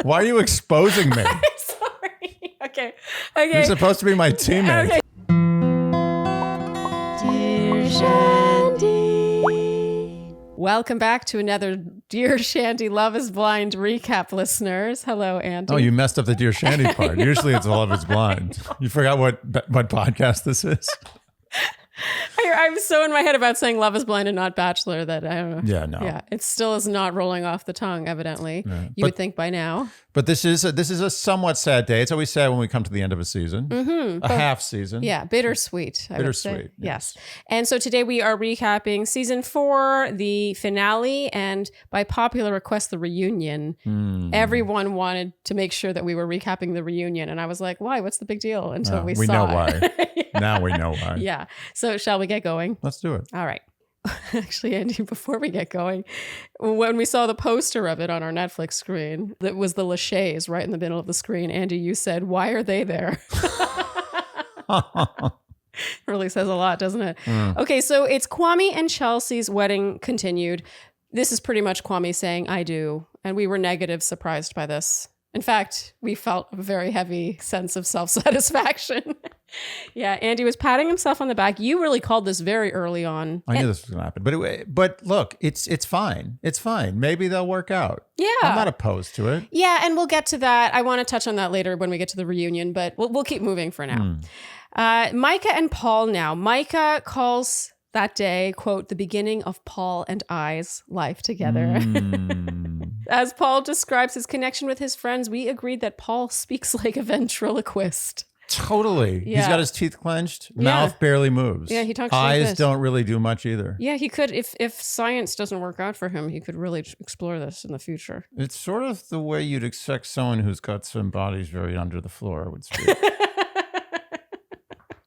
Why are you exposing me? Sorry. Okay. You're supposed to be my teammate. Okay. Dear Shandy. Welcome back to another Dear Shandy Love is Blind recap, listeners. Hello, Andy. Oh, you messed up the Dear Shandy part. Usually it's Love is Blind. You forgot what podcast this is? I'm so in my head about saying Love is Blind and not Bachelor that I don't know. Yeah, no. Yeah, it still is not rolling off the tongue, evidently. Yeah. You would think by now. But this is a somewhat sad day. It's always sad when we come to the end of a season. Mm-hmm. Half season. Yeah, bittersweet. Bittersweet. Yes. And so today we are recapping season 4, the finale, and by popular request, the reunion. Everyone wanted to make sure that we were recapping the reunion. And I was like, why? What's the big deal? Until we saw know it. why. Yeah. Now we know why. Yeah. So shall we get going? Let's do it. All right. Actually, Andy, before we get going, when we saw the poster of it on our Netflix screen, that was the Lachey's right in the middle of the screen. Andy, you said, why are they there? Really says a lot, doesn't it? Okay, so it's Kwame and Chelsea's wedding continued. This is pretty much Kwame saying, I do. And we were negative surprised by this. In fact, we felt a very heavy sense of self-satisfaction. Yeah, Andy was patting himself on the back. You really called this very early on. I knew this was going to happen. But look, it's fine. It's fine. Maybe they'll work out. Yeah. I'm not opposed to it. Yeah, and we'll get to that. I want to touch on that later when we get to the reunion, but we'll keep moving for now. Micah and Paul now. Micah calls that day, quote, the beginning of Paul and I's life together. As Paul describes his connection with his friends, we agreed that Paul speaks like a ventriloquist. Totally. Yeah. He's got his teeth clenched. Mouth barely moves. Yeah, he talks Eyes like this. don't really do much either. Yeah, he could, if science doesn't work out for him, he could really explore this in the future. It's sort of the way you'd expect someone whose guts and body's very under the floor would speak.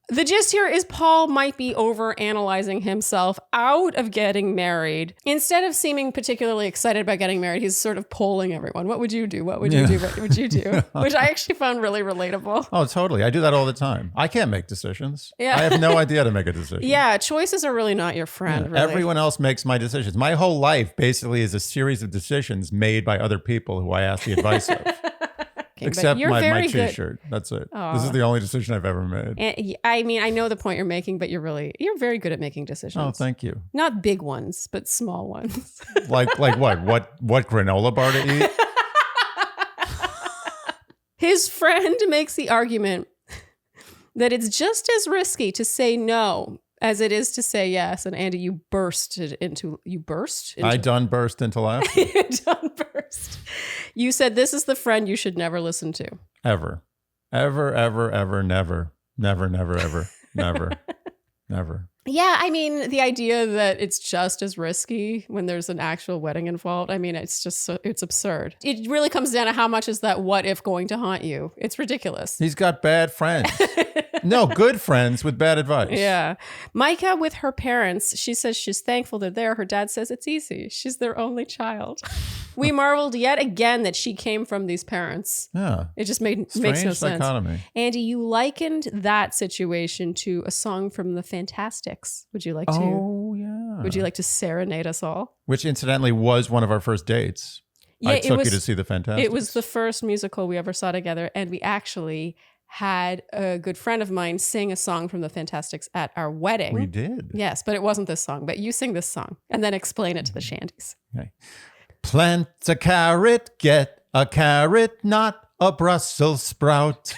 The gist here is Paul might be over-analyzing himself out of getting married. Instead of seeming particularly excited about getting married, he's sort of polling everyone. What would you do? What would you do? What would you do? Which I actually found really relatable. Oh, totally. I do that all the time. I can't make decisions. Yeah. I have no idea how to make a decision. Yeah, choices are really not your friend, really. Everyone else makes my decisions. My whole life basically is a series of decisions made by other people who I ask the advice of. Except my t-shirt. That's it. This is the only decision I've ever made. And, I mean, I know the point you're making, but you're very good at making decisions. Oh, thank you. Not big ones, but small ones. like what? What granola bar to eat? His friend makes the argument that it's just as risky to say no as it is to say yes. And Andy, you burst? I done burst into laughter. You done burst. You said this is the friend you should never listen to. Ever, never, never, never. Yeah, I mean, the idea that it's just as risky when there's an actual wedding involved, I mean, it's just, it's absurd. It really comes down to how much is that what if going to haunt you. It's ridiculous. He's got bad friends. No, good friends with bad advice. Yeah. Micah with her parents, she says she's thankful they're there. Her dad says it's easy. She's their only child. We marveled yet again that she came from these parents. Yeah. It just makes no sense. Dichotomy. Andy, you likened that situation to a song from the Fantastics. Would you like to? Oh, yeah. Would you like to serenade us all? Which incidentally was one of our first dates. Yeah, I took you to see the Fantastics. It was the first musical we ever saw together, and we actually had a good friend of mine sing a song from the Fantastics at our wedding. We did. Yes, but it wasn't this song. But you sing this song and then explain it to the Shandies. Okay. Plant a carrot, get a carrot, not a Brussels sprout.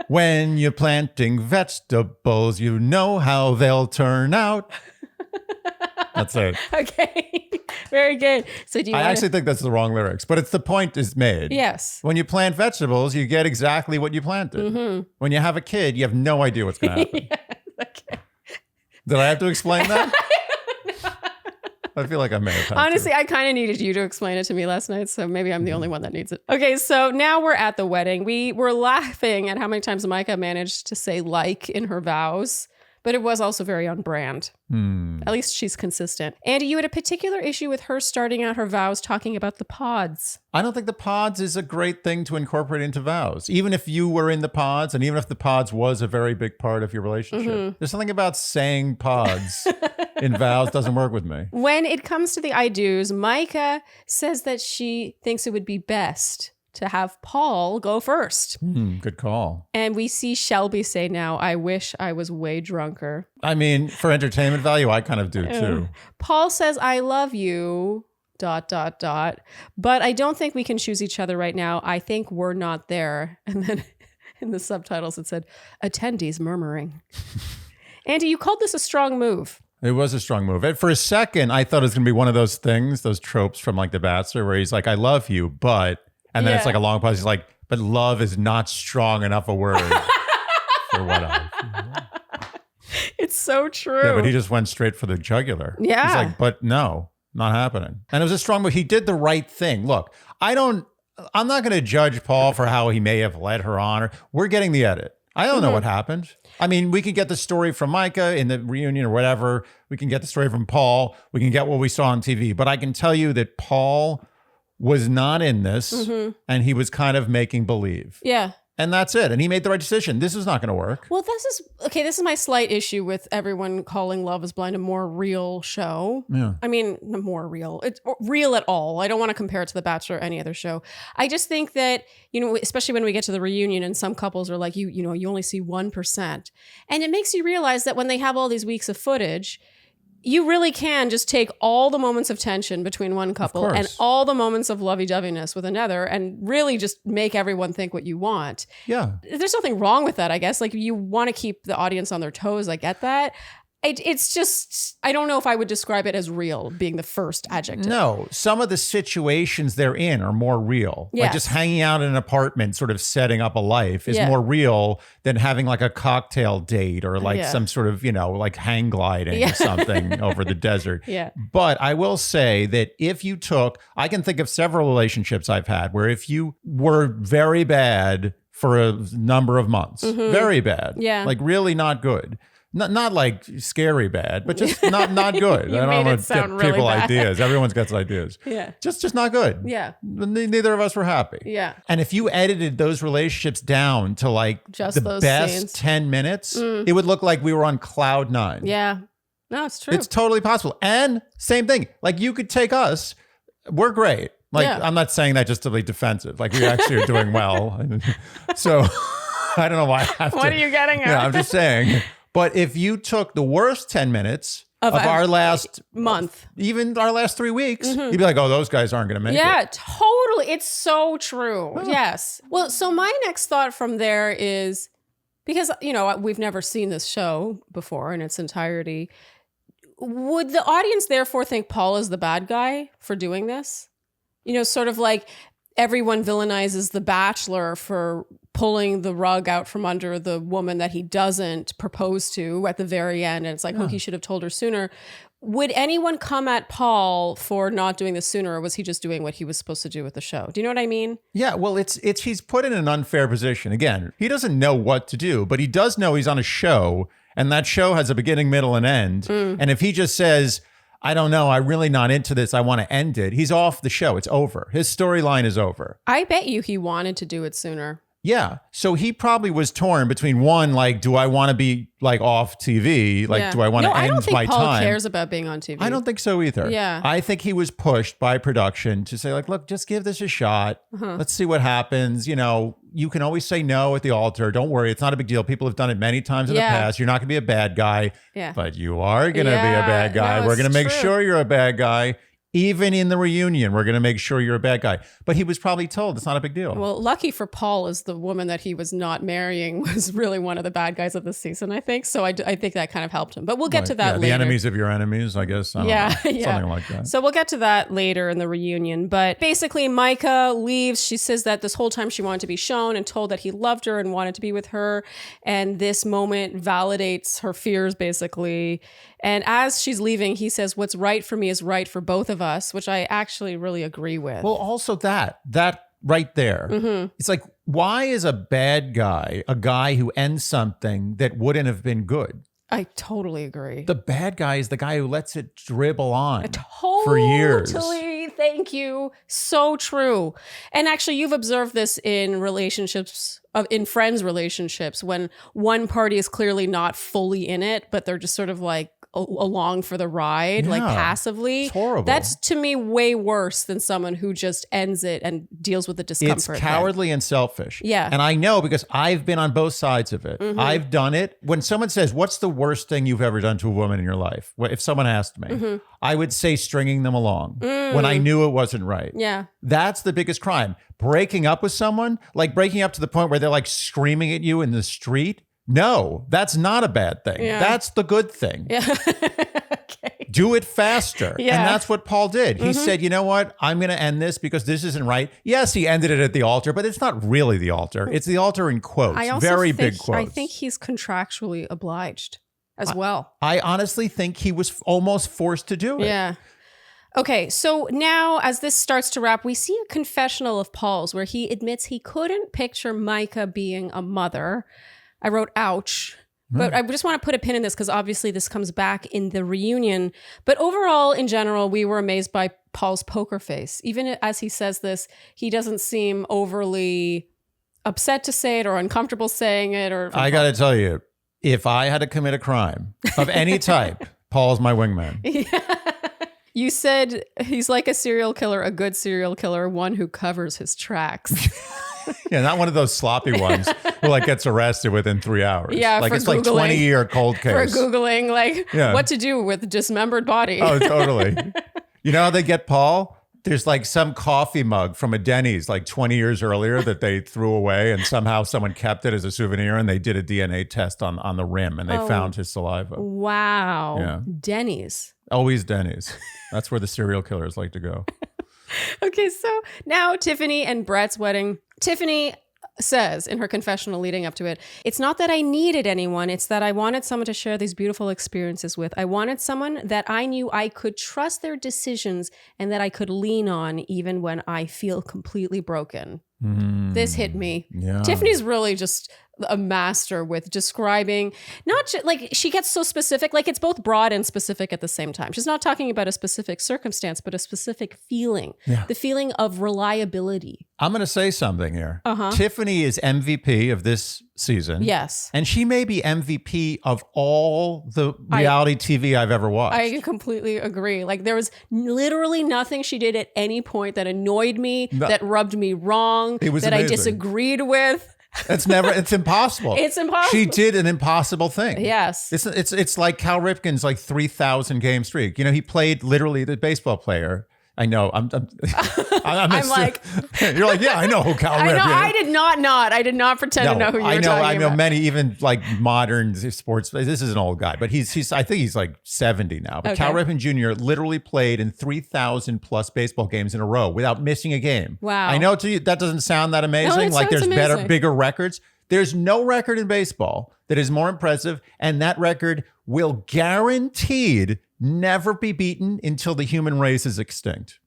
When you're planting vegetables, you know how they'll turn out. That's it. Okay. Very good. So do you I actually think that's the wrong lyrics, but it's the point is made. Yes. When you plant vegetables, you get exactly what you planted. Mm-hmm. When you have a kid, you have no idea what's going to happen. Yeah, okay. Did I have to explain that? I feel like I may have had Honestly, to. I kind of needed you to explain it to me last night, so maybe I'm the only one that needs it. Okay, so now we're at the wedding. We were laughing at how many times Micah managed to say like in her vows But it was also very on brand. Hmm. At least she's consistent. Andy, you had a particular issue with her starting out her vows talking about the pods. I don't think the pods is a great thing to incorporate into vows. Even if you were in the pods, and even if the pods was a very big part of your relationship. There's something about saying pods in vows doesn't work with me. When it comes to the I do's, Micah says that she thinks it would be best to have Paul go first. Good call. And we see Shelby say now, I wish I was way drunker. I mean, for entertainment value, I kind of do too. Paul says, I love you, ... But I don't think we can choose each other right now. I think we're not there. And then in the subtitles, it said, attendees murmuring. Andy, you called this a strong move. It was a strong move. For a second, I thought it was going to be one of those things, those tropes from like The Bachelor, where he's like, I love you, but... And then it's like a long pause. He's like, but love is not strong enough a word for what I... It's so true. Yeah, but he just went straight for the jugular. Yeah. He's like, but no, not happening. And it was a strong move. He did the right thing. Look, I'm not going to judge Paul for how he may have led her on. We're getting the edit. I don't know what happened. I mean, we could get the story from Micah in the reunion or whatever. We can get the story from Paul. We can get what we saw on TV. But I can tell you that Paul was not in this, and he was kind of making believe. Yeah. And that's it. And he made the right decision. This is not going to work. Well, this is my slight issue with everyone calling Love is Blind a more real show. Yeah. I mean, more real. It's real at all. I don't want to compare it to The Bachelor or any other show. I just think that, especially when we get to the reunion and some couples are like, you only see 1%. And it makes you realize that when they have all these weeks of footage, you really can just take all the moments of tension between one couple and all the moments of lovey-doveyness with another and really just make everyone think what you want. Yeah. There's nothing wrong with that, I guess. Like, you want to keep the audience on their toes. I get that. It's just, I don't know if I would describe it as real being the first adjective. No, some of the situations they're in are more real. Yes. Like just hanging out in an apartment, sort of setting up a life is more real than having like a cocktail date or like some sort of, like hang gliding or something over the desert. Yeah. But I will say that I can think of several relationships I've had where if you were very bad for a number of months, very bad, like really not good. Not like scary bad, but just not good. You I don't want to give really people bad. ideas. Everyone's got ideas. Yeah. Just not good. Yeah. Neither of us were happy. Yeah. And if you edited those relationships down to like just the those best scenes. 10 minutes, it would look like we were on cloud 9. Yeah. No, it's true. It's totally possible. And same thing. Like you could take us. We're great. Like I'm not saying that just to be defensive. Like we actually are doing well. So I don't know why I have to. What are you getting at? Yeah, I'm just saying. But if you took the worst 10 minutes of our last month, even our last 3 weeks, you'd be like, oh, those guys aren't going to make it. Yeah, totally. It's so true. Oh. Yes. Well, so my next thought from there is, because, we've never seen this show before in its entirety. Would the audience therefore think Paul is the bad guy for doing this? Sort of like everyone villainizes The Bachelor for pulling the rug out from under the woman that he doesn't propose to at the very end. And it's like, he should have told her sooner. Would anyone come at Paul for not doing this sooner, or was he just doing what he was supposed to do with the show? Do you know what I mean? Yeah, well, he's put in an unfair position. Again, he doesn't know what to do, but he does know he's on a show, and that show has a beginning, middle, and end. And if he just says, I don't know, I'm really not into this, I want to end it, he's off the show. It's over. His storyline is over. I bet you he wanted to do it sooner. Yeah. So he probably was torn between one, like, do I want to be like off TV? Like, do I want to end my time? I don't think Paul cares about being on TV. I don't think so either. Yeah. I think he was pushed by production to say like, look, just give this a shot. Let's see what happens. You can always say no at the altar. Don't worry. It's not a big deal. People have done it many times in the past. You're not going to be a bad guy, but you are going to be a bad guy. We're going to make sure you're a bad guy. Even in the reunion, we're going to make sure you're a bad guy. But he was probably told it's not a big deal. Well, lucky for Paul is the woman that he was not marrying was really one of the bad guys of the season, I think. So I think that kind of helped him. But we'll get to that later. The enemies of your enemies, I guess. I don't know. Something like that. So we'll get to that later in the reunion. But basically, Micah leaves. She says that this whole time she wanted to be shown and told that he loved her and wanted to be with her. And this moment validates her fears, basically. And as she's leaving, he says, what's right for me is right for both of us, which I actually really agree with. Well, also that right there. It's like, why is a bad guy a guy who ends something that wouldn't have been good? I totally agree. The bad guy is the guy who lets it dribble on Totally. for years. Thank you. So true. And actually, you've observed this in relationships, in friends' relationships, when one party is clearly not fully in it, but they're just sort of like along for the ride, like passively. It's horrible. That's to me way worse than someone who just ends it and deals with the discomfort. It's cowardly and selfish. Yeah. And I know because I've been on both sides of it. I've done it. When someone says, what's the worst thing you've ever done to a woman in your life? If someone asked me, I would say stringing them along when I knew it wasn't right. Yeah. That's the biggest crime. Breaking up with someone, like breaking up to the point where they're like screaming at you in the street. No, that's not a bad thing. Yeah. That's the good thing. Yeah. Okay. Do it faster. Yeah. And that's what Paul did. He said, you know what? I'm going to end this because this isn't right. Yes, he ended it at the altar, but it's not really the altar. It's the altar in quotes. Very big quotes. I think he's contractually obliged as well. I honestly think he was almost forced to do it. Yeah. Okay, so now as this starts to wrap, we see a confessional of Paul's where he admits he couldn't picture Micah being a mother. I wrote, ouch. But I just want to put a pin in this because obviously this comes back in the reunion. But overall, in general, we were amazed by Paul's poker face. Even as he says this, he doesn't seem overly upset to say it or uncomfortable saying it. Or I got to tell you, if I had to commit a crime of any type, Paul's my wingman. Yeah. You said he's like a serial killer, a good serial killer, one who covers his tracks. Yeah, not one of those sloppy ones who like gets arrested within 3 hours. Yeah, like for it's like 20-year cold case. For Googling what to do with dismembered body. Oh, totally. You know how they get Paul? There's like some coffee mug from a Denny's like 20 years earlier that they threw away and somehow someone kept it as a souvenir and they did a DNA test on the rim and they found his saliva. Wow. Yeah. Denny's. Always Denny's. That's where the serial killers like to go. Okay, so now Tiffany and Brett's wedding. Tiffany says in her confessional leading up to it, it's not that I needed anyone, it's that I wanted someone to share these beautiful experiences with. I wanted someone that I knew I could trust their decisions and that I could lean on even when I feel completely broken. This hit me. Yeah. Tiffany's really just a master with describing, not just like she gets so specific, like it's both broad and specific at the same time. She's not talking about a specific circumstance, but a specific feeling, the feeling of reliability. I'm going to say something here. Tiffany is MVP of this season. Yes. And she may be MVP of all the reality TV I've ever watched. I completely agree. Like there was literally nothing she did at any point that annoyed me, that rubbed me wrong, it was that amazing. I disagreed with. It's impossible. It's impossible. She did an impossible thing. Yes. It's like Cal Ripken's like 3,000 game streak. You know, he played literally the baseball player. I know. I'm like, you're like, yeah, I know who Cal Ripken is. I did not pretend to know who you were talking about. I know many, even like modern sports. This is an old guy, but he's I think he's like 70 now. But Cal Ripken Jr. literally played in 3,000 plus baseball games in a row without missing a game. Wow. I know to you that doesn't sound that amazing. No, it like there's sounds amazing. bigger records. There's no record in baseball that is more impressive, and that record will guaranteed never be beaten until the human race is extinct.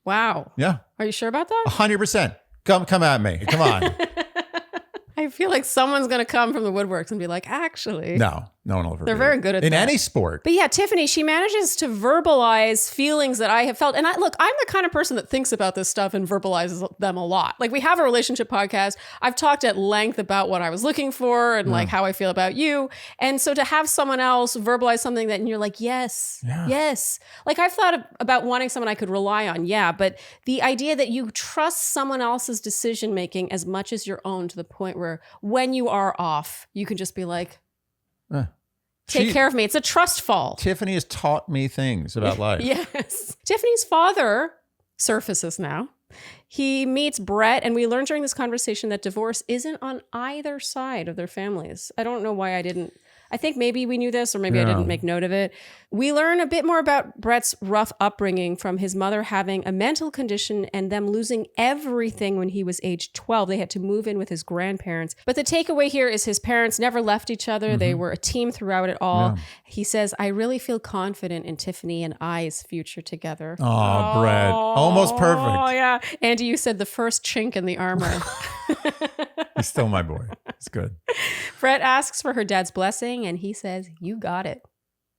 Wow. Yeah. Are you sure about that? 100%. Come at me. Come on. I feel like someone's going to come from the woodworks and be like, actually. No one will ever. They're very good at that. In any sport. But yeah, Tiffany, she manages to verbalize feelings that I have felt. And I'm the kind of person that thinks about this stuff and verbalizes them a lot. Like we have a relationship podcast. I've talked at length about what I was looking for and like how I feel about you. And so to have someone else verbalize something that and you're like, yes. Like I've thought about wanting someone I could rely on. Yeah. But the idea that you trust someone else's decision-making as much as your own to the point where when you are off, you can just be like, take care of me. It's a trust fall. Tiffany has taught me things about life. Yes. Tiffany's father surfaces now. He meets Brett, and we learned during this conversation that divorce isn't on either side of their families. I don't know why I think maybe we knew this or maybe I didn't make note of it. We learn a bit more about Brett's rough upbringing from his mother having a mental condition and them losing everything when he was age 12. They had to move in with his grandparents. But the takeaway here is his parents never left each other. They were a team throughout it all. Yeah. He says, I really feel confident in Tiffany and I's future together. Oh, Brett. Almost perfect. Oh, yeah. Andy, you said the first chink in the armor. He's still my boy. It's good. Brett asks for her dad's blessing and he says, "You got it."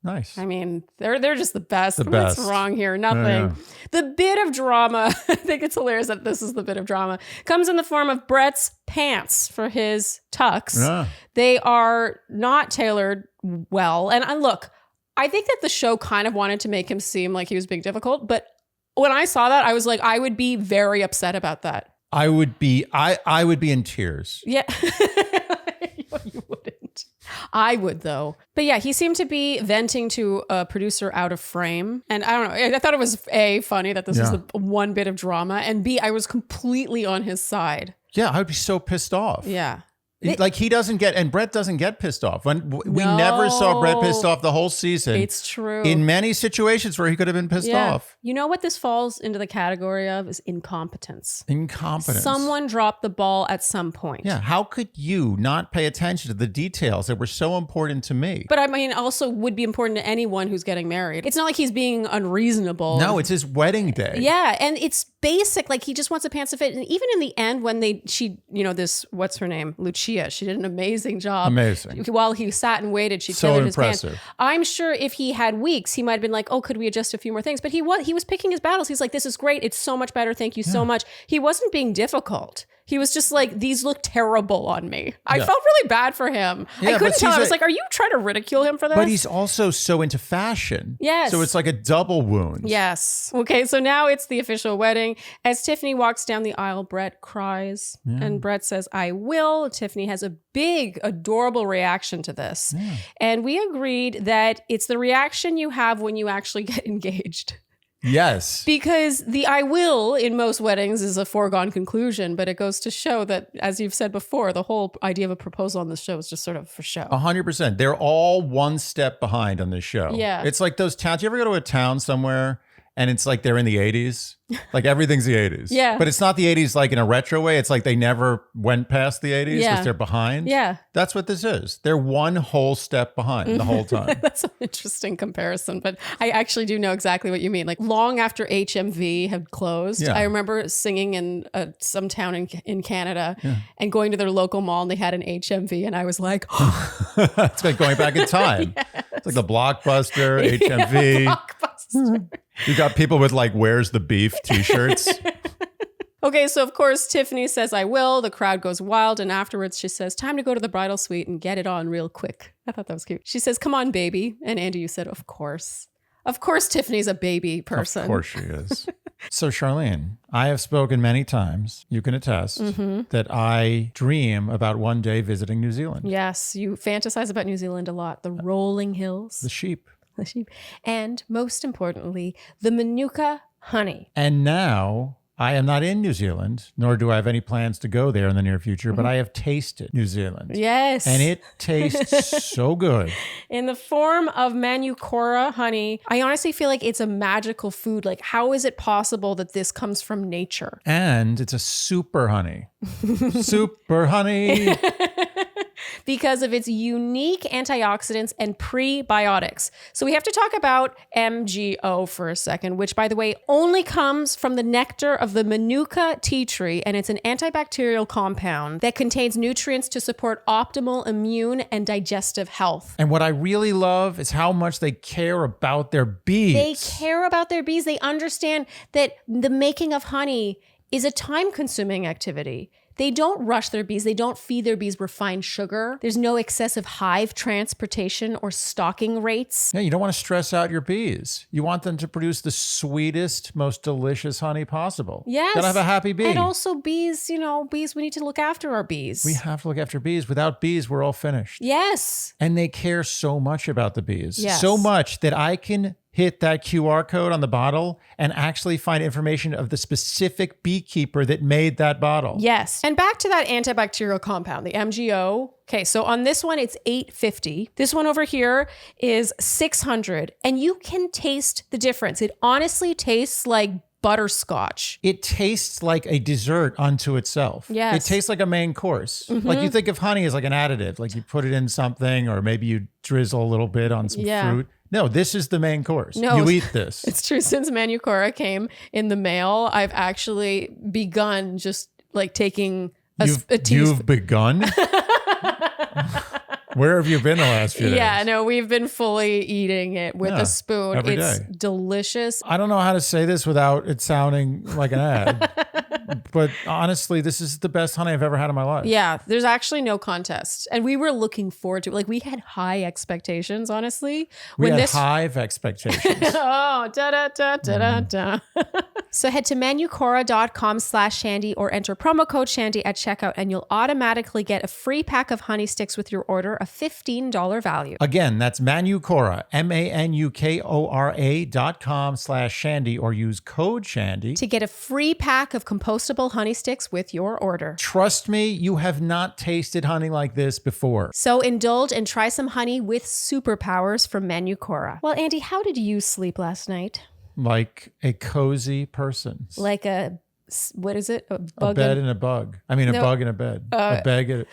Nice. I mean, they're just the best. The What's best. wrong here? Nothing. Yeah. The bit of drama, I think it's hilarious that this is the bit of drama, comes in the form of Brett's pants for his tux. Yeah. They are not tailored well. And look, I think that the show kind of wanted to make him seem like he was being difficult. But when I saw that, I was like, I would be very upset about that. I would be in tears. Yeah. You wouldn't. I would, though. But yeah, he seemed to be venting to a producer out of frame. And I don't know. I thought it was A, funny that this was the one bit of drama. And B, I was completely on his side. Yeah, I would be so pissed off. Yeah. Like he doesn't get, and Brett doesn't get pissed off. When we never saw Brett pissed off the whole season. It's true. In many situations where he could have been pissed off. You know what this falls into the category of is incompetence. Incompetence. Someone dropped the ball at some point. Yeah. How could you not pay attention to the details that were so important to me? But I mean, also would be important to anyone who's getting married. It's not like he's being unreasonable. No, it's his wedding day. Yeah. And it's basic. Like he just wants the pants to fit. And even in the end, when what's her name? Lucia. She did an amazing job. Amazing. While he sat and waited, she So tailored his impressive. pants. I'm sure if he had weeks, he might have been like, "Oh, could we adjust a few more things?" But he was picking his battles. He's like, "This is great. It's so much better. Thank you so much." He wasn't being difficult. He was just like, "These look terrible on me." I felt really bad for him. Yeah, I couldn't but tell. I he's was like, "Are you trying to ridicule him for this?" But he's also so into fashion. Yes. So it's like a double wound. Yes. Okay, so now it's the official wedding. As Tiffany walks down the aisle, Brett cries. And Brett says, "I will." Tiffany has a big, adorable reaction to this. Yeah. And we agreed that it's the reaction you have when you actually get engaged. Yes. Because the "I will" in most weddings is a foregone conclusion, but it goes to show that, as you've said before, the whole idea of a proposal on this show is just sort of for show. 100%. They're all one step behind on this show. Yeah. It's like those towns. You ever go to a town somewhere and it's like they're in the 80s? Like everything's the 80s. Yeah. But it's not the 80s like in a retro way. It's like they never went past the 80s Yeah. because they're behind. Yeah. That's what this is. They're one whole step behind the whole time. That's an interesting comparison, but I actually do know exactly what you mean. Like long after HMV had closed, Yeah. I remember singing in some town in Canada and going to their local mall and they had an HMV and I was like, It's like going back in time. It's like the Blockbuster, HMV. Blockbuster. You got people with like "Where's the Beef" t-shirts. Okay, so of course, Tiffany says, "I will." The crowd goes wild. And afterwards, she says, "Time to go to the bridal suite and get it on real quick." I thought that was cute. She says, "Come on, baby." And Andy, you said, "Of course." Of course, Tiffany's a baby person. Of course she is. So Sharleen, I have spoken many times, you can attest, that I dream about one day visiting New Zealand. Yes, you fantasize about New Zealand a lot. The rolling hills. The sheep. The sheep. And most importantly, the Manuka honey. And now I am not in New Zealand, nor do I have any plans to go there in the near future, but I have tasted New Zealand. Yes. And it tastes so good. In the form of Manukora honey, I honestly feel like it's a magical food. Like, how is it possible that this comes from nature? And it's a super honey. Super honey. Because of its unique antioxidants and prebiotics. So we have to talk about MGO for a second, which, by the way, only comes from the nectar of the Manuka tea tree, and it's an antibacterial compound that contains nutrients to support optimal immune and digestive health. And what I really love is how much they care about their bees. They care about their bees. They understand that the making of honey is a time-consuming activity. They don't rush their bees. They don't feed their bees refined sugar. There's no excessive hive transportation or stocking rates. Yeah, you don't want to stress out your bees. You want them to produce the sweetest, most delicious honey possible. Yes. Gotta have a happy bee. And also bees, we need to look after our bees. We have to look after bees. Without bees, we're all finished. Yes. And they care so much about the bees. Yes. So much that I can hit that QR code on the bottle and actually find information of the specific beekeeper that made that bottle. Yes. And back to that antibacterial compound, the MGO. Okay, so on this one, it's $8.50. This one over here is $600. And you can taste the difference. It honestly tastes like butterscotch. It tastes like a dessert unto itself. Yes. It tastes like a main course. Like you think of honey as like an additive, like you put it in something or maybe you drizzle a little bit on some fruit. No, this is the main course. No, you eat this. It's true. Since Manukora came in the mail, I've actually begun just like taking a teaspoon. You've begun? Where have you been the last few days? Yeah, no, we've been fully eating it with a spoon. every It's day. delicious. I don't know how to say this without it sounding like an ad, but honestly, this is the best honey I've ever had in my life. Yeah, there's actually no contest. And we were looking forward to it. Like, we had high expectations, honestly. We had hive expectations. Oh, da-da-da-da-da-da. So head to manucora.com/Shandy or enter promo code Shandy at checkout and you'll automatically get a free pack of honey sticks with your order of $15 value. Again, that's Manucora, MANUKORA.com/Shandy or use code Shandy To get a free pack of compostable honey sticks with your order. Trust me, you have not tasted honey like this before. So indulge and try some honey with superpowers from Manucora. Well, Andy, how did you sleep last night? Like a cozy person. Like a, what is it? A bed and a bug. I mean, a bug and a bed. A bag and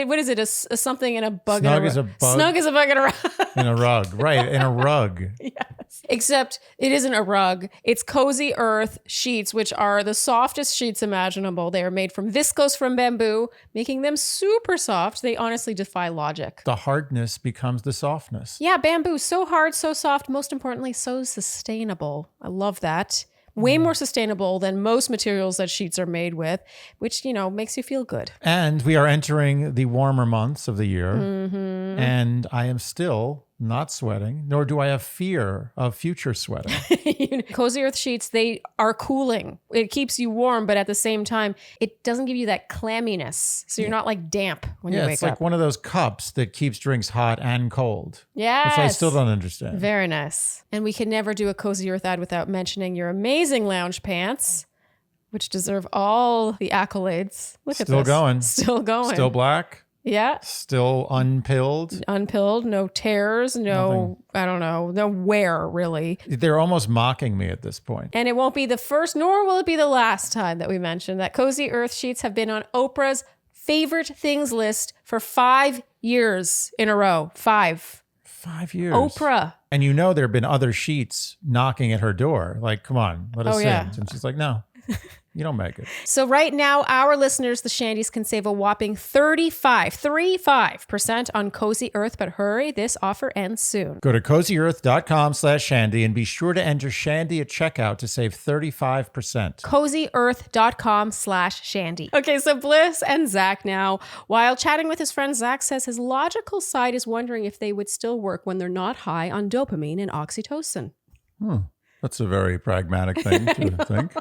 what is it? A something and a bug Snug and a is a bug. Snug is a bug and a rug. in a rug. Right, in a rug. Yes. Except it isn't a rug. It's Cozy Earth sheets, which are the softest sheets imaginable. They are made from viscose from bamboo, making them super soft. They honestly defy logic. The hardness becomes the softness. Yeah, bamboo, so hard, so soft, most importantly, so sustainable. I love that. Way more sustainable than most materials that sheets are made with, which, you know, makes you feel good. And we are entering the warmer months of the year. Mm-hmm. And I am still not sweating, nor do I have fear of future sweating. Cozy Earth sheets, they are cooling. It keeps you warm, but at the same time, it doesn't give you that clamminess. So you're not like damp when you wake up. It's like one of those cups that keeps drinks hot and cold. Yes. Which I still don't understand. Very nice. And we can never do a Cozy Earth ad without mentioning your amazing lounge pants, which deserve all the accolades. Look at this. Still going. Still going. Still black. Yeah. Still unpilled. Unpilled, no tears, no, I don't know, no wear, really. They're almost mocking me at this point. And it won't be the first, nor will it be the last time that we mention that Cozy Earth sheets have been on Oprah's favorite things list for 5 years in a row. 5 years. Oprah. And you know there have been other sheets knocking at her door. Like, come on, let us in. And she's like, no. You don't make it. So right now, our listeners, the Shandys, can save a whopping 35% on Cozy Earth, but hurry, this offer ends soon. Go to CozyEarth.com/Shandy and be sure to enter Shandy at checkout to save 35%. CozyEarth.com/Shandy. Okay, so Bliss and Zach now. While chatting with his friend, Zach says his logical side is wondering if they would still work when they're not high on dopamine and oxytocin. That's a very pragmatic thing to think.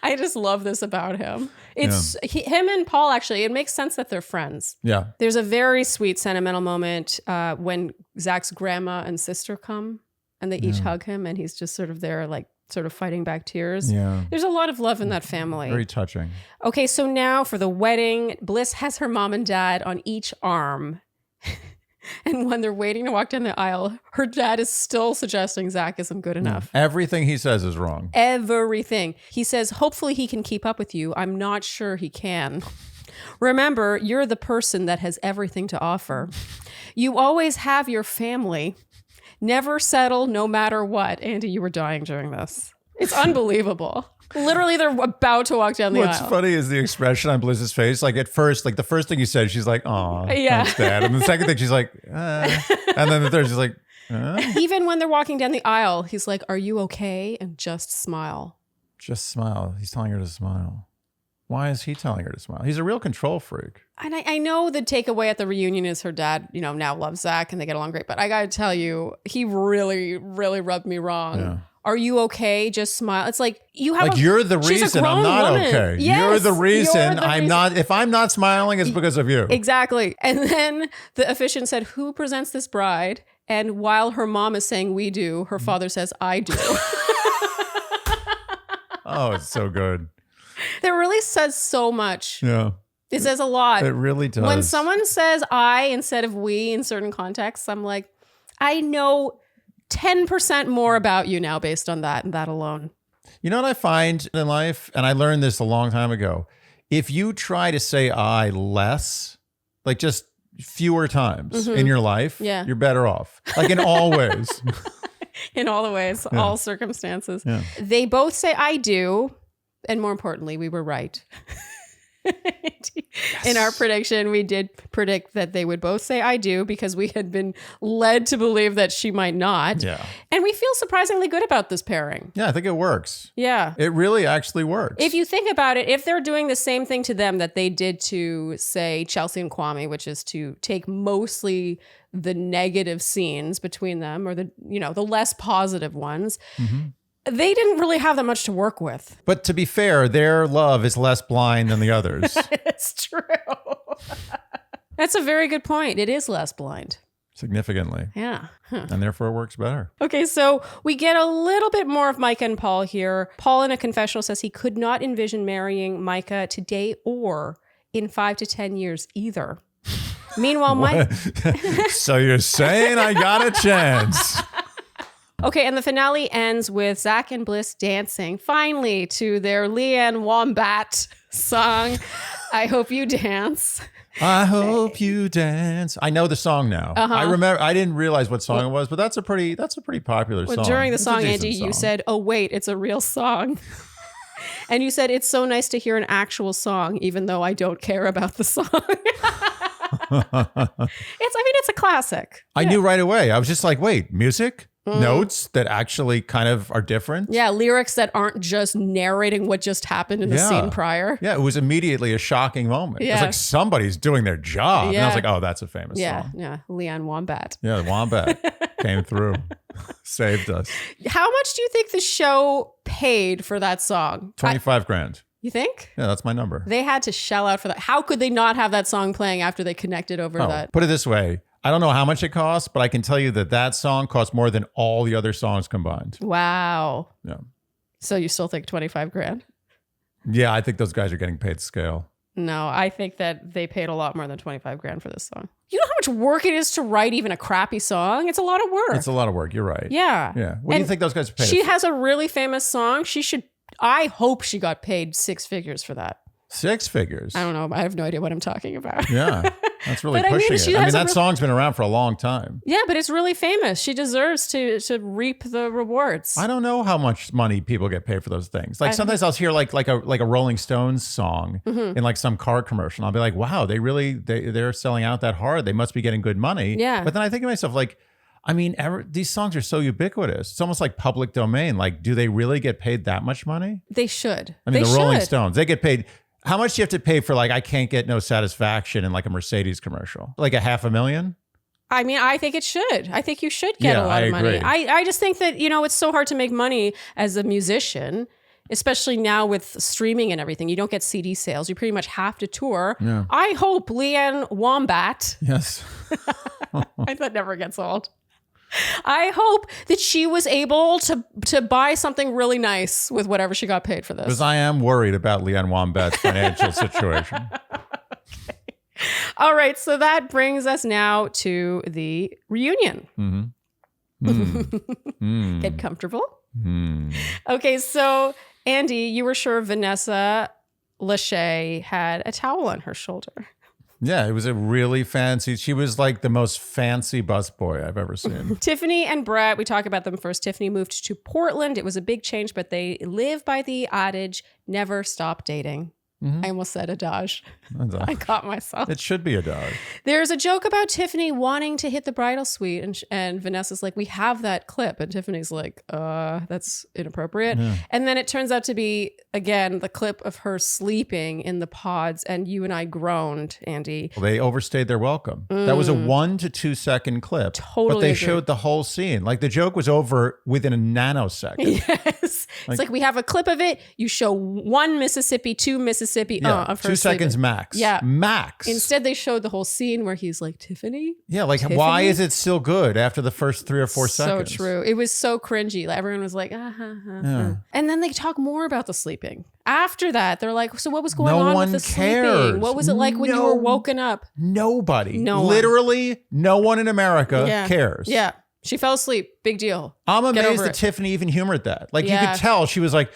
I just love this about him. It's him and Paul, actually, it makes sense that they're friends. Yeah. There's a very sweet sentimental moment when Zach's grandma and sister come and they each hug him and he's just sort of there, like sort of fighting back tears. Yeah. There's a lot of love in that family. Very touching. Okay, so now for the wedding, Bliss has her mom and dad on each arm. And when they're waiting to walk down the aisle, her dad is still suggesting Zach isn't good enough. Everything he says is wrong. Everything. He says, hopefully he can keep up with you. I'm not sure he can. Remember, you're the person that has everything to offer. You always have your family. Never settle no matter what. Andy, you were dying during this. It's unbelievable. Literally, they're about to walk down the aisle. What's funny is the expression on Bliss's face. Like at first, like the first thing you said, she's like, "Aw, thanks, Dad." And the second thing, she's like, and then the third, she's like, Even when they're walking down the aisle, he's like, "Are you okay?" And just smile. Just smile. He's telling her to smile. Why is he telling her to smile? He's a real control freak. And I know the takeaway at the reunion is her dad, you know, now loves Zach and they get along great. But I got to tell you, he really, really rubbed me wrong. Yeah. Are you okay? Just smile. It's like you have like you're the reason I'm not woman. okay. Yes, you're the reason I'm not. If I'm not smiling, it's because of you. Exactly. And then the officiant said, "Who presents this bride?" And while her mom is saying "we do," her father says, "I do." Oh, it's so good. That really says so much. Yeah. It says a lot. It really does. When someone says "I" instead of "we" in certain contexts, I'm like, I know 10% more about you now based on that and that alone. You know what I find in life, and I learned this a long time ago, if you try to say "I" less, like just fewer times in your life, you're better off. Like in all ways. In all the ways, all circumstances. Yeah. They both say "I do," and more importantly, we were right. In our prediction, we did predict that they would both say I do because we had been led to believe that she might not. Yeah. And we feel surprisingly good about this pairing. Yeah, I think it works. Yeah. It really actually works. If you think about it, if they're doing the same thing to them that they did to, say, Chelsea and Kwame, which is to take mostly the negative scenes between them or the less positive ones, they didn't really have that much to work with. But to be fair, their love is less blind than the others. It's true. That's a very good point. It is less blind. Significantly. Yeah. Huh. And therefore it works better. Okay, so we get a little bit more of Micah and Paul here. Paul in a confessional says he could not envision marrying Micah today or in 5 to 10 years either. Meanwhile, Mike. So you're saying I got a chance. Okay, and the finale ends with Zach and Bliss dancing finally to their Leanne Wombat song, I Hope You Dance. I hope you dance. I know the song now. I remember. I didn't realize what song it was, but that's a pretty popular song. During the It's a song, decent Andy, you song. said, "Oh wait, it's a real song." And you said, "It's so nice to hear an actual song, even though I don't care about the song." It's a classic. I knew right away. I was just like, wait, music? Notes that actually kind of are different? Yeah, lyrics that aren't just narrating what just happened in the scene prior. Yeah, it was immediately a shocking moment. It was like somebody's doing their job. And I was like, oh, that's a famous song. Yeah, Leanne Wombat. Yeah, the Wombat came through. Saved us. How much do you think the show paid for that song? 25 grand. You think? Yeah, that's my number. They had to shell out for that. How could they not have that song playing after they connected over that? Put it this way. I don't know how much it costs, but I can tell you that song costs more than all the other songs combined. Wow. Yeah. So you still think 25 grand? Yeah, I think those guys are getting paid scale. No, I think that they paid a lot more than 25 grand for this song. You know how much work it is to write even a crappy song? It's a lot of work. It's a lot of work. You're right. Yeah. Yeah. What do you think those guys are paid? She has a really famous song. I hope she got paid 6 figures for that. 6 figures. I don't know. I have no idea what I'm talking about. Yeah. That's really But pushing it. That song's been around for a long time. Yeah, but it's really famous. She deserves to reap the rewards. I don't know how much money people get paid for those things. Like sometimes I'll hear like a Rolling Stones song in like some car commercial. And I'll be like, wow, they're selling out that hard. They must be getting good money. Yeah. But then I think to myself, like, I mean, these songs are so ubiquitous. It's almost like public domain. Like, do they really get paid that much money? They should. I mean, the Rolling Stones, they get paid. How much do you have to pay for like, I can't get no satisfaction in like a Mercedes commercial? Like $500,000? I mean, I think it should. I think you should get a lot of money. Agree. I just think that, it's so hard to make money as a musician, especially now with streaming and everything. You don't get CD sales. You pretty much have to tour. Yeah. I hope Leanne Wombat, Yes. that never gets old. I hope that she was able to buy something really nice with whatever she got paid for this. Because I am worried about Leanne Wombat's financial situation. Okay. All right. So that brings us now to the reunion. Get comfortable. Okay. So Andy, you were sure Vanessa Lachey had a towel on her shoulder. Yeah, it was a really fancy. She was like the most fancy busboy I've ever seen. Tiffany and Brett, we talk about them first. Tiffany moved to Portland. It was a big change, but they live by the adage, never stop dating. I almost said adage. I caught myself. It should be a dog. There's a joke about Tiffany wanting to hit the bridal suite, and Vanessa's like, we have that clip. And Tiffany's like, that's inappropriate. Yeah. And then it turns out to be, again, the clip of her sleeping in the pods, and you and I groaned, Andy. Well, they overstayed their welcome. That was a 1 to 2 second clip. Totally But they agree. showed the whole scene. Like the joke was over within a nanosecond. Yes. It's like we have a clip of it. You show 1 Mississippi, 2 Mississippi of her 2 seconds sleeping. max. Yeah. Max. Instead, they showed the whole scene where he's like, Tiffany? Yeah, like Tiffany? why is it still good after the first 3 or 4 seconds? So true. It was so cringy. Like, everyone was like, Yeah. And then they talk more about the sleeping. After that, they're like, so what was going No on one with the cares. sleeping? What was it like when you were woken up? Nobody. No one. Literally, no one in America cares. Yeah. She fell asleep. Big deal. I'm Get amazed over that it. Tiffany even humored that. Like you Yeah. could tell she was like,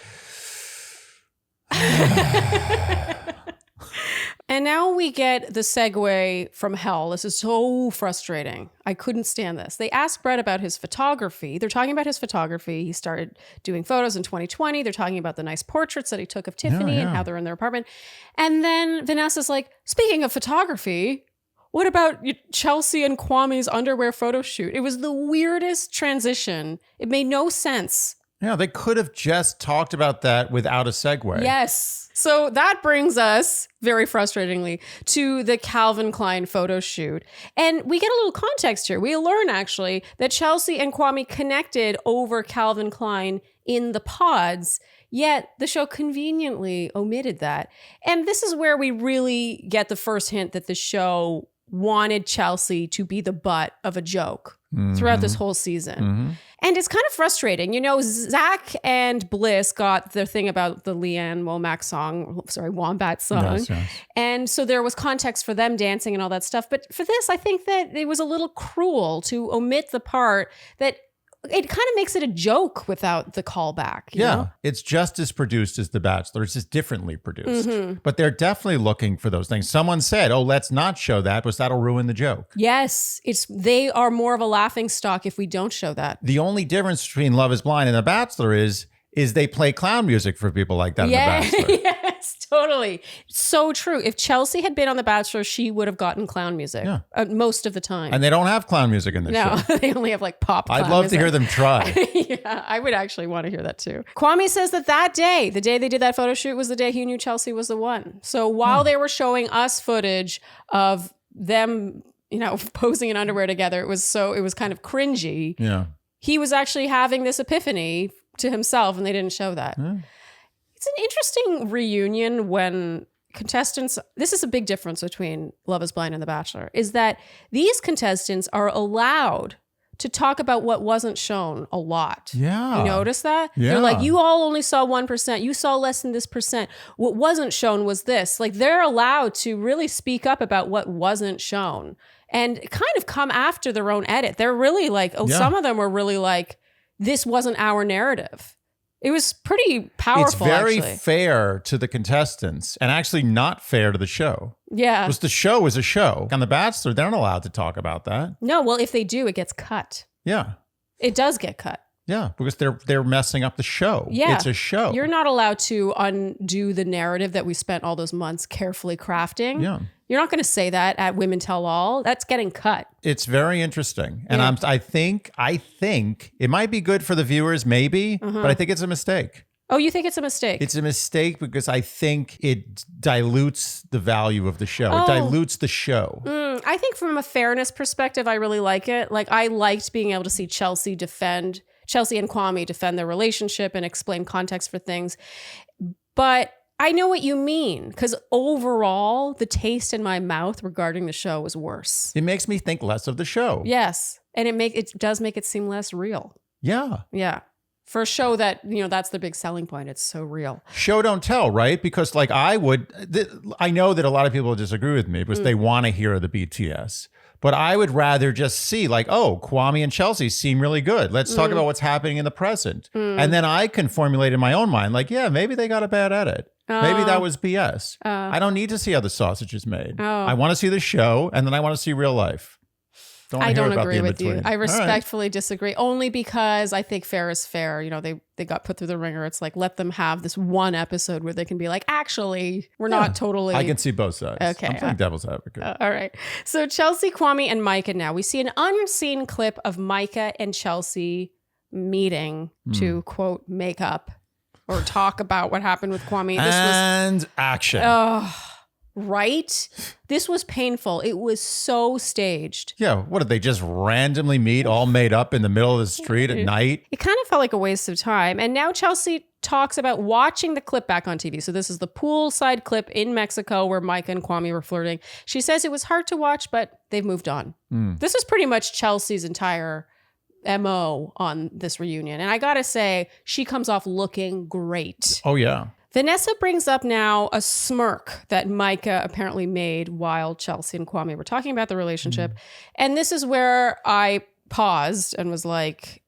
And now we get the segue from hell. This is so frustrating. I couldn't stand this. They asked Brett about his photography. They're talking about his photography. He started doing photos in 2020. They're talking about the nice portraits that he took of Tiffany and how they're in their apartment. And then Vanessa's like, speaking of photography, what about Chelsea and Kwame's underwear photo shoot? It was the weirdest transition. It made no sense. Yeah, they could have just talked about that without a segue. Yes. So that brings us, very frustratingly, to the Calvin Klein photo shoot. And we get a little context here. We learn, actually, that Chelsea and Kwame connected over Calvin Klein in the pods, yet the show conveniently omitted that. And this is where we really get the first hint that the show wanted Chelsea to be the butt of a joke throughout this whole season. And it's kind of frustrating. You know, Zach and Bliss got the thing about the Leanne Wombat song. Yes. And so there was context for them dancing and all that stuff. But for this, I think that it was a little cruel to omit the part that it kind of makes it a joke without the callback. You know? It's just as produced as The Bachelor. It's just differently produced. But they're definitely looking for those things. Someone said, oh, let's not show that because that'll ruin the joke. Yes, they are more of a laughing stock if we don't show that. The only difference between Love is Blind and The Bachelor is they play clown music for people like that in The Bachelor. Yes, totally. So true. If Chelsea had been on The Bachelor, she would have gotten clown music most of the time. And they don't have clown music in this show. No, they only have like pop clown I'd love music. to hear them try. Yeah, I would actually want to hear that too. Kwame says that day, the day they did that photo shoot was the day he knew Chelsea was the one. So while they were showing us footage of them, you know, posing in underwear together, it was kind of cringy. Yeah. He was actually having this epiphany to himself, and they didn't show that. It's an interesting reunion when contestants, this is a big difference between Love is Blind and The Bachelor, is that these contestants are allowed to talk about what wasn't shown a lot. Yeah. You notice that? Yeah. They're like, you all only saw 1%. You saw less than this percent. What wasn't shown was this. Like, they're allowed to really speak up about what wasn't shown and kind of come after their own edit. They're really like, some of them were really like, this wasn't our narrative. It was pretty powerful, It's very actually. fair to the contestants and actually not fair to the show. Yeah. Because the show is a show. On The Bachelor, they're not allowed to talk about that. No, well, if they do, it gets cut. Yeah. It does get cut. Yeah, because they're messing up the show. Yeah. It's a show. You're not allowed to undo the narrative that we spent all those months carefully crafting. Yeah. You're not going to say that at Women Tell All. That's getting cut. It's very interesting. And Yeah. I think it might be good for the viewers, maybe, but I think it's a mistake. Oh, you think it's a mistake? It's a mistake because I think it dilutes the value of the show. Oh. It dilutes the show. I think from a fairness perspective, I really like it. Like, I liked being able to see Chelsea and Kwame defend their relationship and explain context for things. But I know what you mean, because overall, the taste in my mouth regarding the show was worse. It makes me think less of the show. Yes. And it does make it seem less real. Yeah. Yeah. For a show that, that's the big selling point. It's so real. Show don't tell, right? Because like I know that a lot of people disagree with me because they want to hear the BTS. But I would rather just see like, oh, Kwame and Chelsea seem really good. Let's talk about what's happening in the present. And then I can formulate in my own mind, like, yeah, maybe they got a bad edit. Maybe that was BS. I don't need to see how the sausage is made. I want to see the show, and then I want to see real life. I don't agree with you. I respectfully disagree, only because I think fair is fair. They got put through the ringer. It's like, let them have this one episode where they can be like, actually, we're not totally. I can see both sides. Okay. I'm playing devil's advocate. All right. So Chelsea, Kwame, and Micah now. We see an unseen clip of Micah and Chelsea meeting to, quote, make up or talk about what happened with Kwame. Action. Right? This was painful. It was so staged. Yeah. What did they just randomly meet all made up in the middle of the street at night? It kind of felt like a waste of time. And now Chelsea talks about watching the clip back on TV. So this is the poolside clip in Mexico where Micah and Kwame were flirting. She says it was hard to watch, but they've moved on. This is pretty much Chelsea's entire MO on this reunion. And I gotta say, she comes off looking great. Oh, yeah. Vanessa brings up now a smirk that Micah apparently made while Chelsea and Kwame were talking about the relationship. And this is where I paused and was like,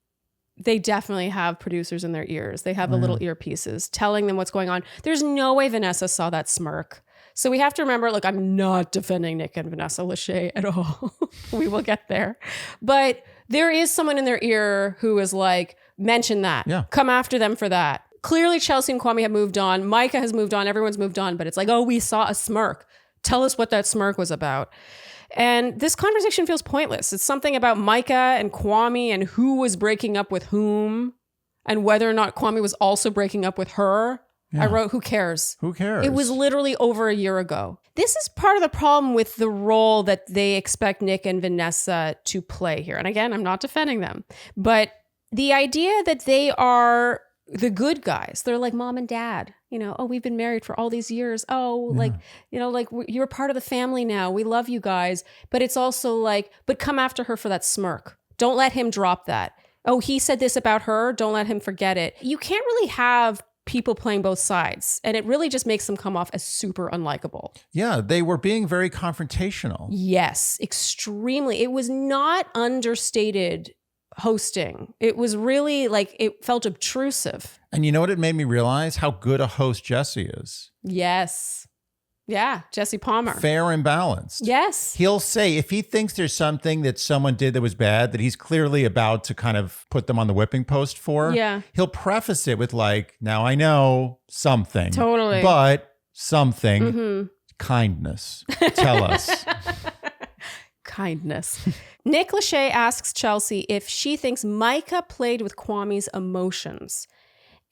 they definitely have producers in their ears. They have the little earpieces telling them what's going on. There's no way Vanessa saw that smirk. So we have to remember, look, I'm not defending Nick and Vanessa Lachey at all. We will get there. But there is someone in their ear who is like, mention that. Yeah. Come after them for that. Clearly, Chelsea and Kwame have moved on. Micah has moved on. Everyone's moved on. But it's like, oh, we saw a smirk. Tell us what that smirk was about. And this conversation feels pointless. It's something about Micah and Kwame and who was breaking up with whom and whether or not Kwame was also breaking up with her. Yeah. I wrote, who cares? Who cares? It was literally over a year ago. This is part of the problem with the role that they expect Nick and Vanessa to play here. And again, I'm not defending them. But the idea that they are the good guys, they're like mom and dad, you know, oh, we've been married for all these years. Oh, yeah. Like, you know, like you're part of the family now. We love you guys. But it's also like, but come after her for that smirk. Don't let him drop that. Oh, he said this about her. Don't let him forget it. You can't really have people playing both sides. And it really just makes them come off as super unlikable. Yeah, they were being very confrontational. Yes, extremely. It was not understated hosting. It was really like, it felt obtrusive. And you know what it made me realize? How good a host Jesse is. Yes. Yeah, Jesse Palmer. Fair and balanced. Yes. He'll say, if he thinks there's something that someone did that was bad, that he's clearly about to kind of put them on the whipping post for, he'll preface it with like, now I know something. Totally. But something. Kindness. Tell us. Kindness. Nick Lachey asks Chelsea if she thinks Micah played with Kwame's emotions.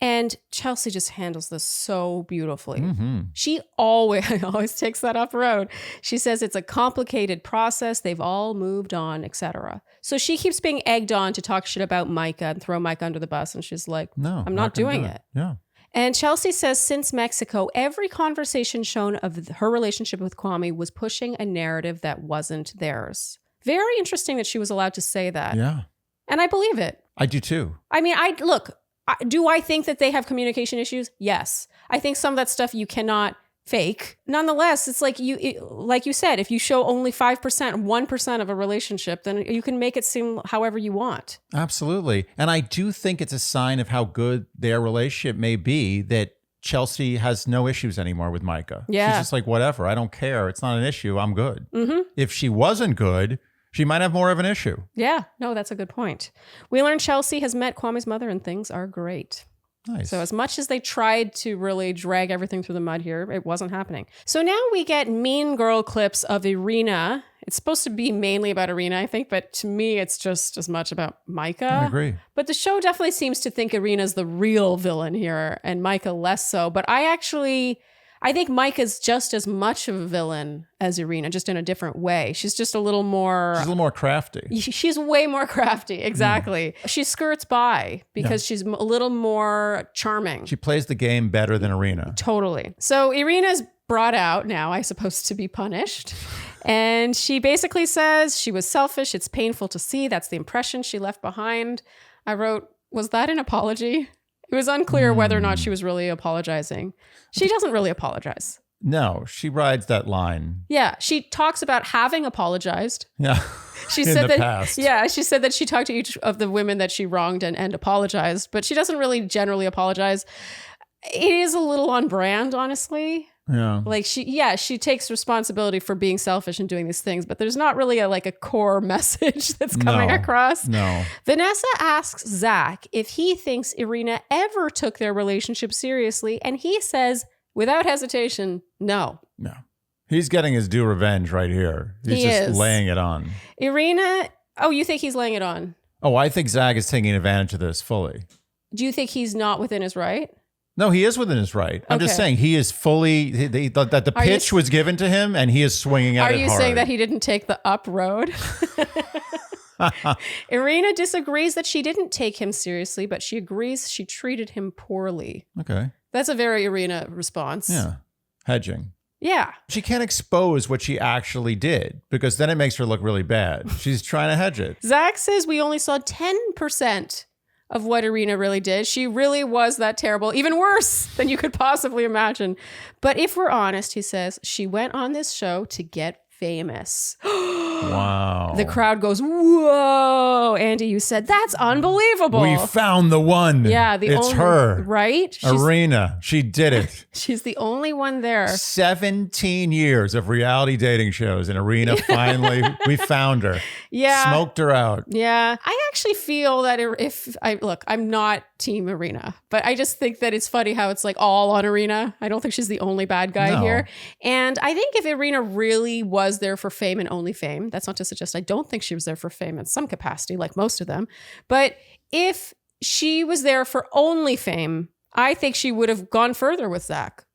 And Chelsea just handles this so beautifully. She always takes that up road. She says it's a complicated process. They've all moved on, etc. So she keeps being egged on to talk shit about Micah and throw Micah under the bus. And she's like, no, I'm not doing it. Yeah. And Chelsea says since Mexico, every conversation shown of her relationship with Kwame was pushing a narrative that wasn't theirs. Very interesting that she was allowed to say that. Yeah. And I believe it. I do too. I mean, do I think that they have communication issues? Yes. I think some of that stuff you cannot fake. Nonetheless, it's like like you said, if you show only 5%, 1% of a relationship, then you can make it seem however you want. Absolutely. And I do think it's a sign of how good their relationship may be that Chelsea has no issues anymore with Micah. Yeah. She's just like, whatever, I don't care. It's not an issue. I'm good. If she wasn't good, she might have more of an issue. Yeah, no, that's a good point. We learned Chelsea has met Kwame's mother and things are great. Nice. So as much as they tried to really drag everything through the mud here, it wasn't happening. So now we get mean girl clips of Irina. It's supposed to be mainly about Irina, I think, but to me, it's just as much about Micah. I agree. But the show definitely seems to think Irina's the real villain here and Micah less so. But I think Micah's just as much of a villain as Irina, just in a different way. She's just a little more... She's a little more crafty. She's way more crafty, exactly. She skirts by because she's a little more charming. She plays the game better than Irina. Totally. So Irina's brought out now, I suppose, to be punished. And she basically says she was selfish. It's painful to see. That's the impression she left behind. I wrote, was that an apology? It was unclear whether or not she was really apologizing. She doesn't really apologize. No, she rides that line. Yeah, she talks about having apologized. Yeah. She said that past. Yeah, she said that she talked to each of the women that she wronged and apologized, but she doesn't really generally apologize. It is a little on brand, honestly. Yeah. Like she takes responsibility for being selfish and doing these things, but there's not really a core message that's coming across. No. Vanessa asks Zach if he thinks Irina ever took their relationship seriously, and he says, without hesitation, no. No. He's getting his due revenge right here. He's just laying it on. Irina, you think he's laying it on? Oh, I think Zach is taking advantage of this fully. Do you think he's not within his right? No, he is within his right. I'm just saying he is fully, that the pitch was given to him and he is swinging at it hard. Are you saying that he didn't take the up road? Irina disagrees that she didn't take him seriously, but she agrees she treated him poorly. Okay. That's a very Irina response. Yeah. Hedging. Yeah. She can't expose what she actually did because then it makes her look really bad. She's trying to hedge it. Zach says we only saw 10% of what Irina really did. She really was that terrible, even worse than you could possibly imagine. But if we're honest, he says, she went on this show to get famous. Wow. The crowd goes, whoa. Andy, you said, that's unbelievable. We found the one. Yeah. It's her. Right? Arena. She did it. She's the only one there. 17 years of reality dating shows in Arena. Finally, we found her. Yeah. Smoked her out. Yeah. I actually feel that I'm not team Arena, but I just think that it's funny how it's like all on Arena. I don't think she's the only bad guy here. And I think if Arena really was there for fame and only fame, that's not to suggest I don't think she was there for fame in some capacity, like most of them. But if she was there for only fame, I think she would have gone further with Zach.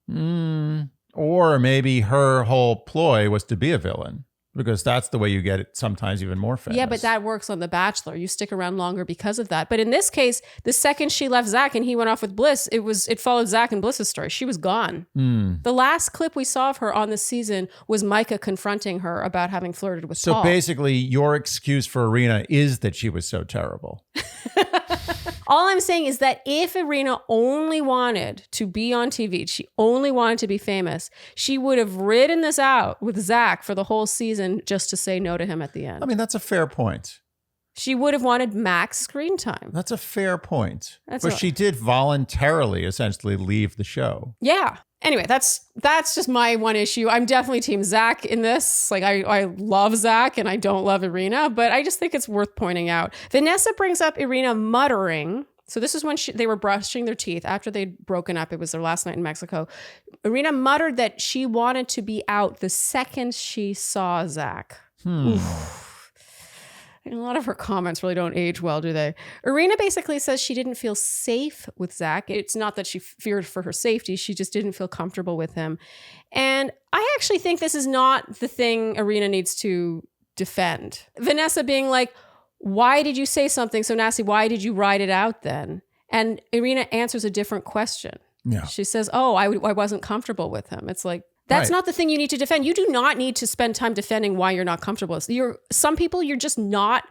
Or maybe her whole ploy was to be a villain. Because that's the way you get it sometimes even more famous. Yeah, but that works on The Bachelor. You stick around longer because of that. But in this case, the second she left Zach and he went off with Bliss, it followed Zach and Bliss's story. She was gone. The last clip we saw of her on this season was Micah confronting her about having flirted with Paul. So basically, your excuse for Arena is that she was so terrible. All I'm saying is that if Arena only wanted to be on TV, she only wanted to be famous, she would have ridden this out with Zach for the whole season just to say no to him at the end. I mean, that's a fair point. She would have wanted max screen time. That's a fair point. But she did voluntarily essentially leave the show. Yeah. Anyway, that's just my one issue. I'm definitely team Zach in this. Like I love Zach and I don't love Irina, but I just think it's worth pointing out. Vanessa brings up Irina muttering. So this is when they were brushing their teeth after they'd broken up. It was their last night in Mexico. Irina muttered that she wanted to be out the second she saw Zach. And a lot of her comments really don't age well, do they? Irina basically says she didn't feel safe with Zach. It's not that she feared for her safety. She just didn't feel comfortable with him. And I actually think this is not the thing Irina needs to defend. Vanessa being like, why did you say something so nasty? Why did you ride it out then? And Irina answers a different question. Yeah. She says, I wasn't comfortable with him. It's like, that's not the thing you need to defend. You do not need to spend time defending why you're not comfortable. Some people you're just not,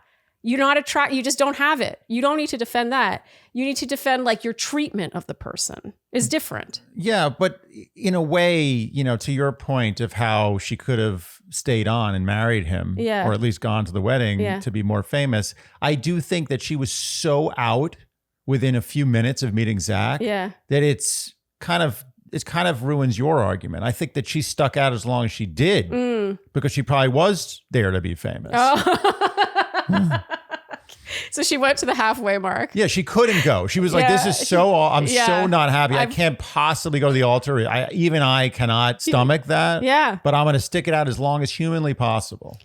you're not attracted. You just don't have it. You don't need to defend that. You need to defend like your treatment of the person is different. Yeah, but in a way, to your point of how she could have stayed on and married him, or at least gone to the wedding to be more famous. I do think that she was so out within a few minutes of meeting Zach that it kind of ruins your argument. I think that she stuck out as long as she did because she probably was there to be famous. So she went to the halfway mark. Yeah, she couldn't go. She was like, this is I'm so not happy. I can't possibly go to the altar. I cannot stomach that. Yeah. But I'm going to stick it out as long as humanly possible.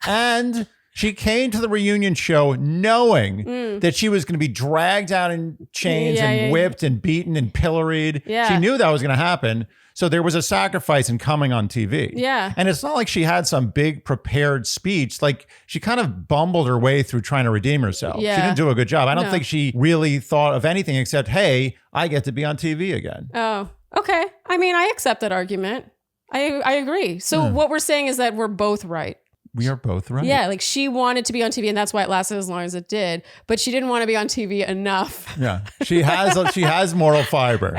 And she came to the reunion show knowing that she was going to be dragged out in chains and whipped and beaten and pilloried. Yeah. She knew that was going to happen. So there was a sacrifice in coming on TV. Yeah. And it's not like she had some big prepared speech. Like she kind of bumbled her way through trying to redeem herself. Yeah. She didn't do a good job. I don't think she really thought of anything except, hey, I get to be on TV again. Oh, okay. I mean, I accept that argument. I agree. So what we're saying is that we're both right. We are both right. Yeah, like she wanted to be on TV and that's why it lasted as long as it did. But she didn't want to be on TV enough. Yeah, she has moral fiber.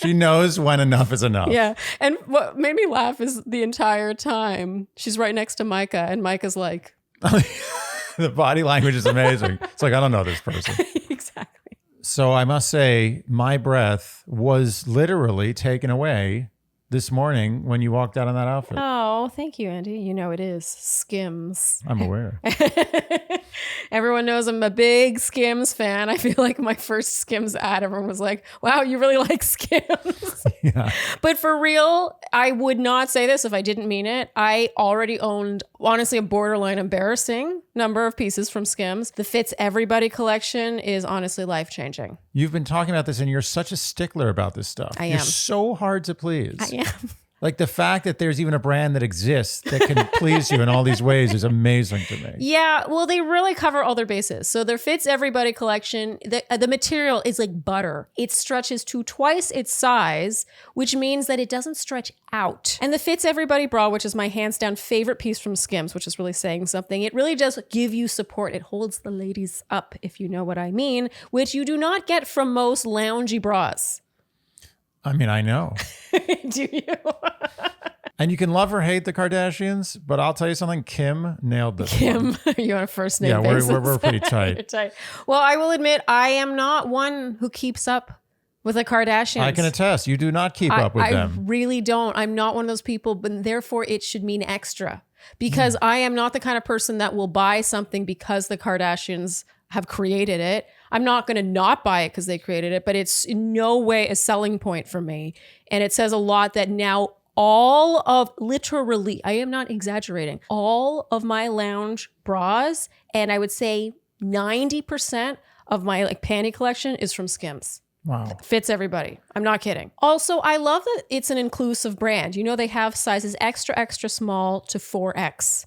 She knows when enough is enough. Yeah. And what made me laugh is the entire time she's right next to Micah and Micah's like. The body language is amazing. It's like, I don't know this person. Exactly. So I must say my breath was literally taken away this morning when you walked out in that outfit. Oh, thank you, Andy. You know it is Skims. I'm aware. Everyone knows I'm a big Skims fan. I feel like my first Skims ad, everyone was like, wow, you really like Skims. Yeah. But for real, I would not say this if I didn't mean it. I already owned, honestly, a borderline embarrassing number of pieces from Skims. The Fits Everybody collection is honestly life-changing. You've been talking about this and you're such a stickler about this stuff. I am. You're so hard to please. I am. Like the fact that there's even a brand that exists that can please you in all these ways is amazing to me. Yeah, well, they really cover all their bases. So their Fits Everybody collection, the material is like butter. It stretches to twice its size, which means that it doesn't stretch out. And the Fits Everybody bra, which is my hands down favorite piece from Skims, which is really saying something. It really does give you support. It holds the ladies up, if you know what I mean, which you do not get from most loungy bras. I mean, I know. Do you? And you can love or hate the Kardashians, but I'll tell you something. Kim nailed this. Kim, you're on a first name Yeah, basis. we're pretty tight. You're tight. Well, I will admit, I am not one who keeps up with the Kardashians. I can attest. You do not keep up with them. I really don't. I'm not one of those people, but therefore it should mean extra. Because I am not the kind of person that will buy something because the Kardashians have created it. I'm not going to not buy it because they created it, but it's in no way a selling point for me. And it says a lot that now all of, literally, I am not exaggerating, all of my lounge bras, and I would say 90% of my like panty collection is from Skims. Wow. Fits everybody. I'm not kidding. Also, I love that it's an inclusive brand. You know, they have sizes extra, extra small to 4X.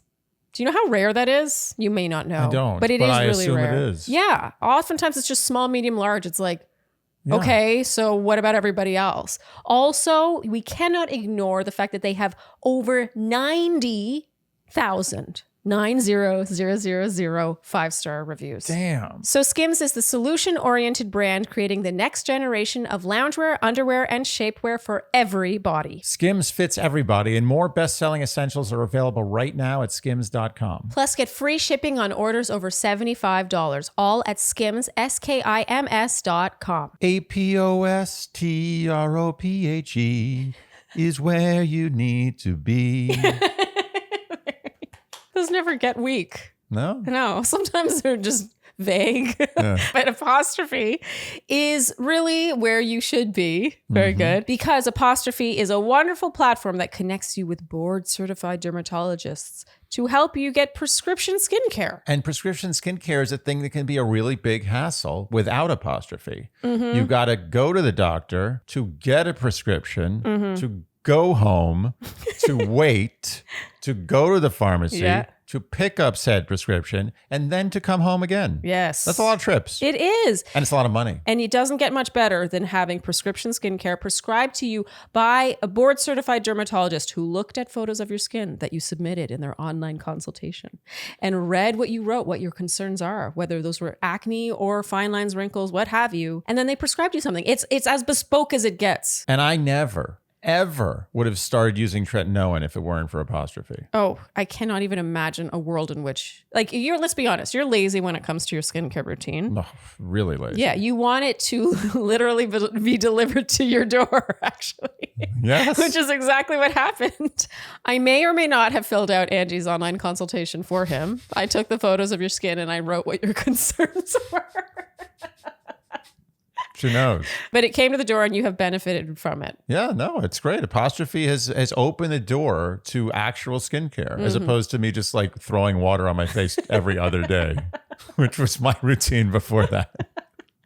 Do you know how rare that is? You may not know. I don't. But it is I really assume rare. it is. Yeah. Oftentimes it's just small, medium, large. It's like, Yeah. okay, so what about everybody else? Also, we cannot ignore the fact that they have over 90,000 5-star reviews. Damn. So Skims is the solution-oriented brand creating the next generation of loungewear, underwear, and shapewear for every body. Skims fits everybody, and more best-selling essentials are available right now at skims.com. Plus, get free shipping on orders over $75, all at Skims, SKIMS.com. APOSTROPHE is where you need to be. Those never get weak. No? No, sometimes they're just vague. Yeah. But apostrophe is really where you should be. Very good. Because apostrophe is a wonderful platform that connects you with board certified dermatologists to help you get prescription skincare. And prescription skincare is a thing that can be a really big hassle without apostrophe. You got to go to the doctor to get a prescription, to go home, to wait, to go to the pharmacy, to pick up said prescription, and then to come home again. Yes. That's a lot of trips. It is. And it's a lot of money. And it doesn't get much better than having prescription skincare prescribed to you by a board certified dermatologist who looked at photos of your skin that you submitted in their online consultation and read what you wrote, what your concerns are, whether those were acne or fine lines, wrinkles, what have you. And then they prescribed you something. It's as bespoke as it gets. And I never, ever would have started using tretinoin if it weren't for apostrophe. Oh, I cannot even imagine a world in which, like, let's be honest, you're lazy when it comes to your skincare routine. No, really lazy. Yeah, you want it to literally be delivered to your door, actually. Yes. Which is exactly what happened. I may or may not have filled out Angie's online consultation for him. I took the photos of your skin and I wrote what your concerns were. Who knows? But it came to the door and you have benefited from it. Yeah, no, it's great. Apostrophe has opened the door to actual skincare as opposed to me just like throwing water on my face every other day, which was my routine before that.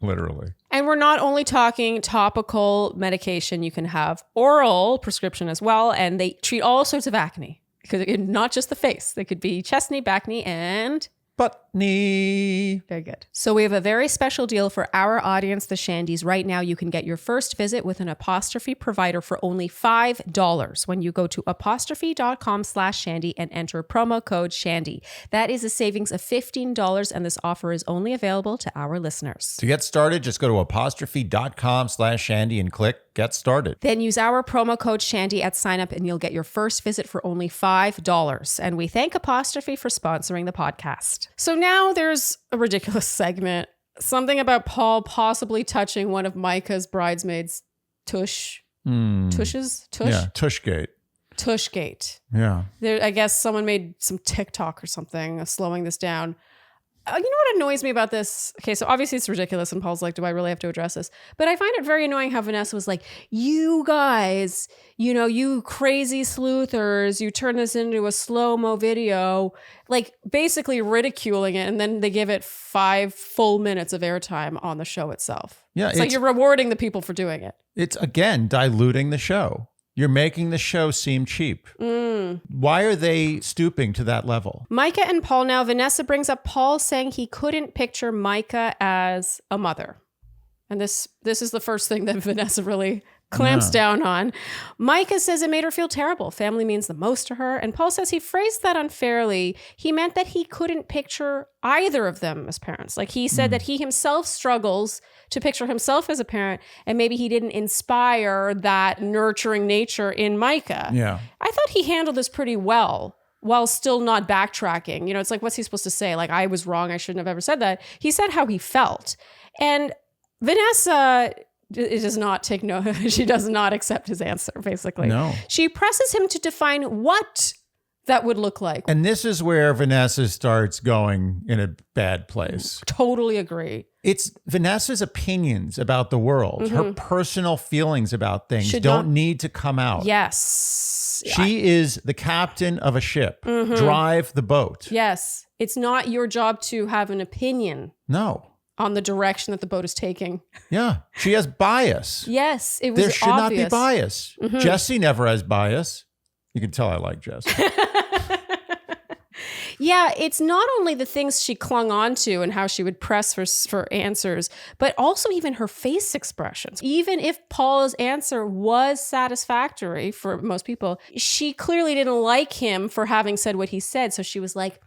Literally. And we're not only talking topical medication, you can have oral prescription as well. And they treat all sorts of acne, because not just the face. They could be chest knee, back knee, and Buttney. very good. So we have a very special deal for our audience, the Shandies. Right now, you can get your first visit with an apostrophe provider for only $5 when you go to apostrophe.com/Shandy and enter promo code Shandy. That is a savings of $15, and this offer is only available to our listeners. To get started, just go to apostrophe.com/Shandy and click Get Started. Then use our promo code Shandy at sign up and you'll get your first visit for only $5. And we thank Apostrophe for sponsoring the podcast. So now there's a ridiculous segment. Something about Paul possibly touching one of Micah's bridesmaids' tush. Tushes? Tush? Yeah, Tushgate. Tushgate. Yeah. I guess someone made some TikTok or something slowing this down. You know what annoys me about this? Okay, so obviously it's ridiculous, and Paul's like, do I really have to address this? But I find it very annoying how Vanessa was like, you guys, you crazy sleuthers, you turn this into a slow-mo video, like basically ridiculing it, and then they give it 5 full minutes of airtime on the show itself. Yeah, it's like you're rewarding the people for doing it. It's, again, diluting the show. You're making the show seem cheap. Why are they stooping to that level? Micah and Paul now. Vanessa brings up Paul saying he couldn't picture Micah as a mother. And this is the first thing that Vanessa really clamps down on. Micah says it made her feel terrible. Family means the most to her. And Paul says he phrased that unfairly. He meant that he couldn't picture either of them as parents. Like he said that he himself struggles to picture himself as a parent, and maybe he didn't inspire that nurturing nature in Micah. Yeah. I thought he handled this pretty well while still not backtracking. You know, it's like, what's he supposed to say? Like, I was wrong. I shouldn't have ever said that. He said how he felt. And Vanessa... it does not take no. She does not accept his answer, basically. No. She presses him to define what that would look like. And this is where Vanessa starts going in a bad place. Totally agree. It's Vanessa's opinions about the world, her personal feelings about things don't need to come out. Yes. She is the captain of a ship. Drive the boat. Yes. It's not your job to have an opinion. No. On the direction that the boat is taking. Yeah. She has bias. Yes. It was There should not be obvious. bias. Jesse never has bias. You can tell I like Jesse. Yeah, it's not only the things she clung on to and how she would press for answers, but also even her face expressions. Even if Paul's answer was satisfactory for most people, she clearly didn't like him for having said what he said. So she was like,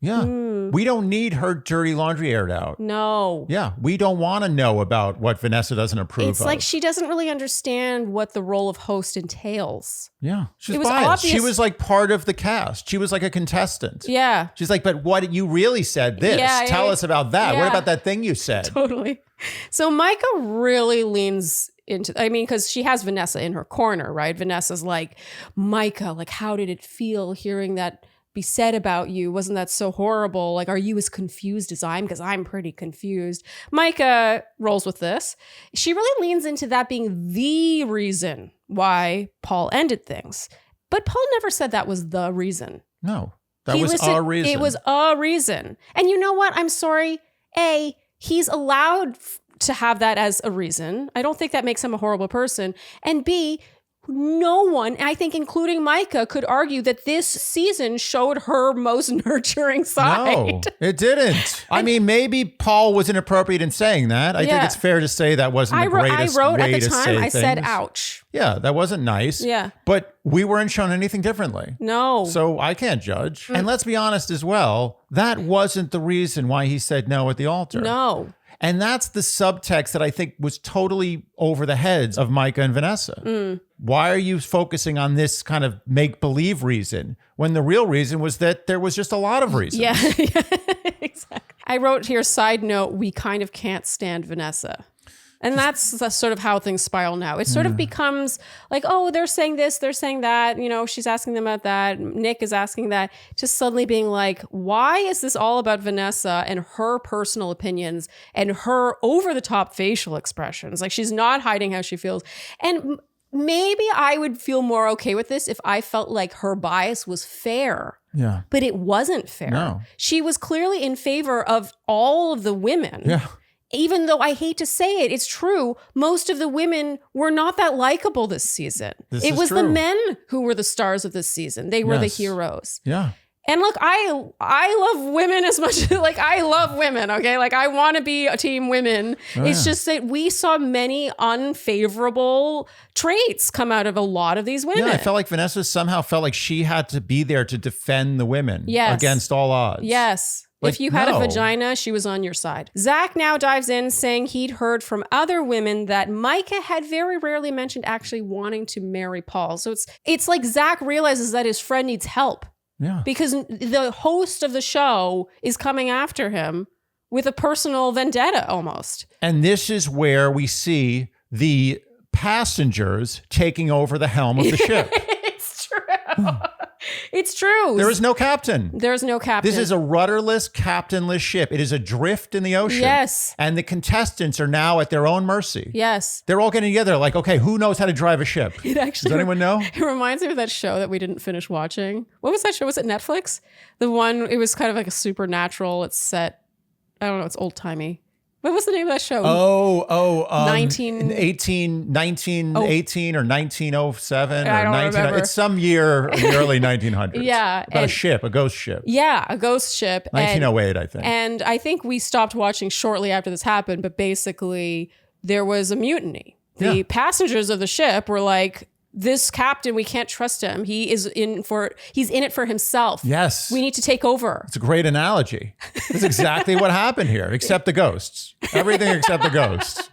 Yeah. We don't need her dirty laundry aired out. no. Yeah. We don't want to know about what Vanessa doesn't approve of. It's like she doesn't really understand what the role of host entails. Yeah. She's It was biased. obvious. She was like part of the cast. She was like a contestant. Yeah, She's like, but what you really said this. Yeah, Tell us about that. What yeah. about that thing you said? totally. So Micah really leans into, I mean, because she has Vanessa in her corner, right? Vanessa's like, Micah, like, how did it feel hearing that be said about you? Wasn't that so horrible? Like, are you as confused as I am? Because I'm pretty confused. Micah rolls with this. She really leans into that being the reason why Paul ended things. But Paul never said that was the reason. No. That He was listed- our reason. It was a reason. And you know what? I'm sorry. A, he's allowed to have that as a reason. I don't think that makes him a horrible person. And B, no one, I think including Micah, could argue that this season showed her most nurturing side. No, it didn't. I mean, maybe Paul was inappropriate in saying that. I think Yeah. it's fair to say that wasn't the greatest I wrote way at the to time, say I said, things. ouch. Yeah, that wasn't nice. Yeah. But we weren't shown anything differently. No. So I can't judge. And let's be honest as well, that wasn't the reason why he said no at the altar. No. And that's the subtext that I think was totally over the heads of Micah and Vanessa. Why are you focusing on this kind of make-believe reason when the real reason was that there was just a lot of reasons? Yeah. Exactly. I wrote here, side note, we kind of can't stand Vanessa. And that's sort of how things spiral now. It sort of becomes like, oh, they're saying this, they're saying that, you know, she's asking them about that, Nick is asking that, just suddenly being like, why is this all about Vanessa and her personal opinions and her over-the-top facial expressions? Like, she's not hiding how she feels. And maybe I would feel more okay with this if I felt like her bias was fair. Yeah. But it wasn't fair. No. She was clearly in favor of all of the women. Yeah. Even though I hate to say it, it's true. Most of the women were not that likable this season. This It is was the true. men who were the stars of this season. They were the Yes. heroes. Yeah. And look, I love women as much like I love women, okay? Like I want to be a team women. It's just that we saw many unfavorable traits come out of a lot of these women. Yeah, I felt like Vanessa somehow felt like she had to be there to defend the women Yes. against all odds. Yes. Like, If you had no. a vagina, she was on your side. Zach now dives in saying he'd heard from other women that Micah had very rarely mentioned actually wanting to marry Paul. So it's like Zach realizes that his friend needs help Yeah. because the host of the show is coming after him with a personal vendetta almost. And this is where we see the passengers taking over the helm of the ship. It's true. It's true. There is no captain. There's no captain. This is a rudderless, captainless ship. It is adrift in the ocean. Yes. And the contestants are now at their own mercy. Yes. They're all getting together like, okay, who knows how to drive a ship? It actually Does anyone know? It reminds me of that show that we didn't finish watching. What was that show? Was it Netflix? The one, it was kind of like a supernatural. It's set, I don't know, it's old timey. What was the name of that show? 1918 or 1907 I or don't 19. remember. It's some year in the early 1900s. Yeah, About a and- ship, a ghost ship. Yeah, a ghost ship. 1908, I think. And I think we stopped watching shortly after this happened, but basically there was a mutiny. The passengers of the ship were like, this captain, we can't trust him. He's in it for himself. Yes. We need to take over. It's a great analogy. That's exactly what happened here, except the ghosts. Everything except the ghosts.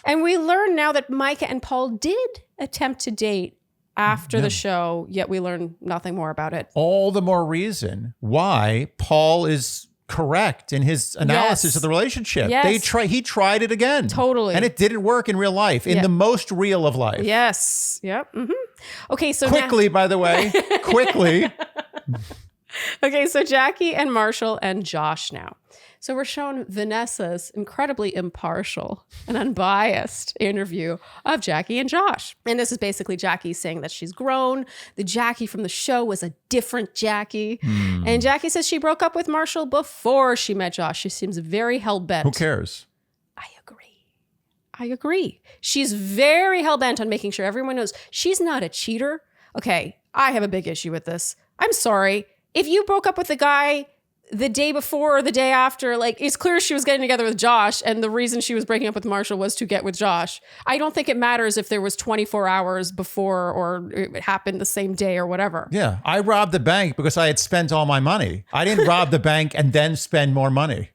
And we learn now that Micah and Paul did attempt to date after the show, yet we learn nothing more about it. All the more reason why Paul is correct in his analysis of the relationship. Yes. He tried it again. Totally. And it didn't work in real life, in the most real of life. Yes. Yep. Mm-hmm. Okay, so quickly, by the way, quickly. Okay, so Jackie and Marshall and Josh now. So we're shown Vanessa's incredibly impartial and unbiased interview of Jackie and Josh. And this is basically Jackie saying that she's grown. The Jackie from the show was a different Jackie. And Jackie says she broke up with Marshall before she met Josh. She seems very hell-bent. Who cares? I agree. She's very hell-bent on making sure everyone knows she's not a cheater. Okay, I have a big issue with this. I'm sorry. If you broke up with a guy the day before or the day after, like, it's clear she was getting together with Josh, and the reason she was breaking up with Marshall was to get with Josh. I don't think it matters if there was 24 hours before or it happened the same day or whatever. Yeah, I robbed the bank because I had spent all my money. I didn't rob the bank and then spend more money.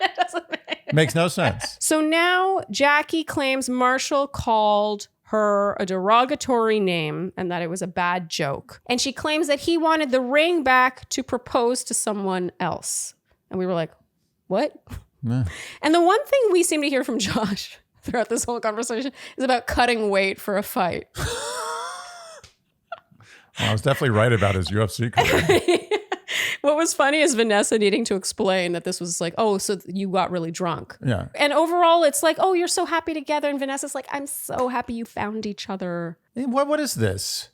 That doesn't make Makes no sense. So now Jackie claims Marshall called her a derogatory name and that it was a bad joke. And she claims that he wanted the ring back to propose to someone else. And we were like, what? Yeah. And the one thing we seem to hear from Josh throughout this whole conversation is about cutting weight for a fight. Well, I was definitely right about his UFC career. What was funny is Vanessa needing to explain that this was like, oh, so you got really drunk. Yeah. And overall, it's like, oh, you're so happy together. And Vanessa's like, I'm so happy you found each other. What is this?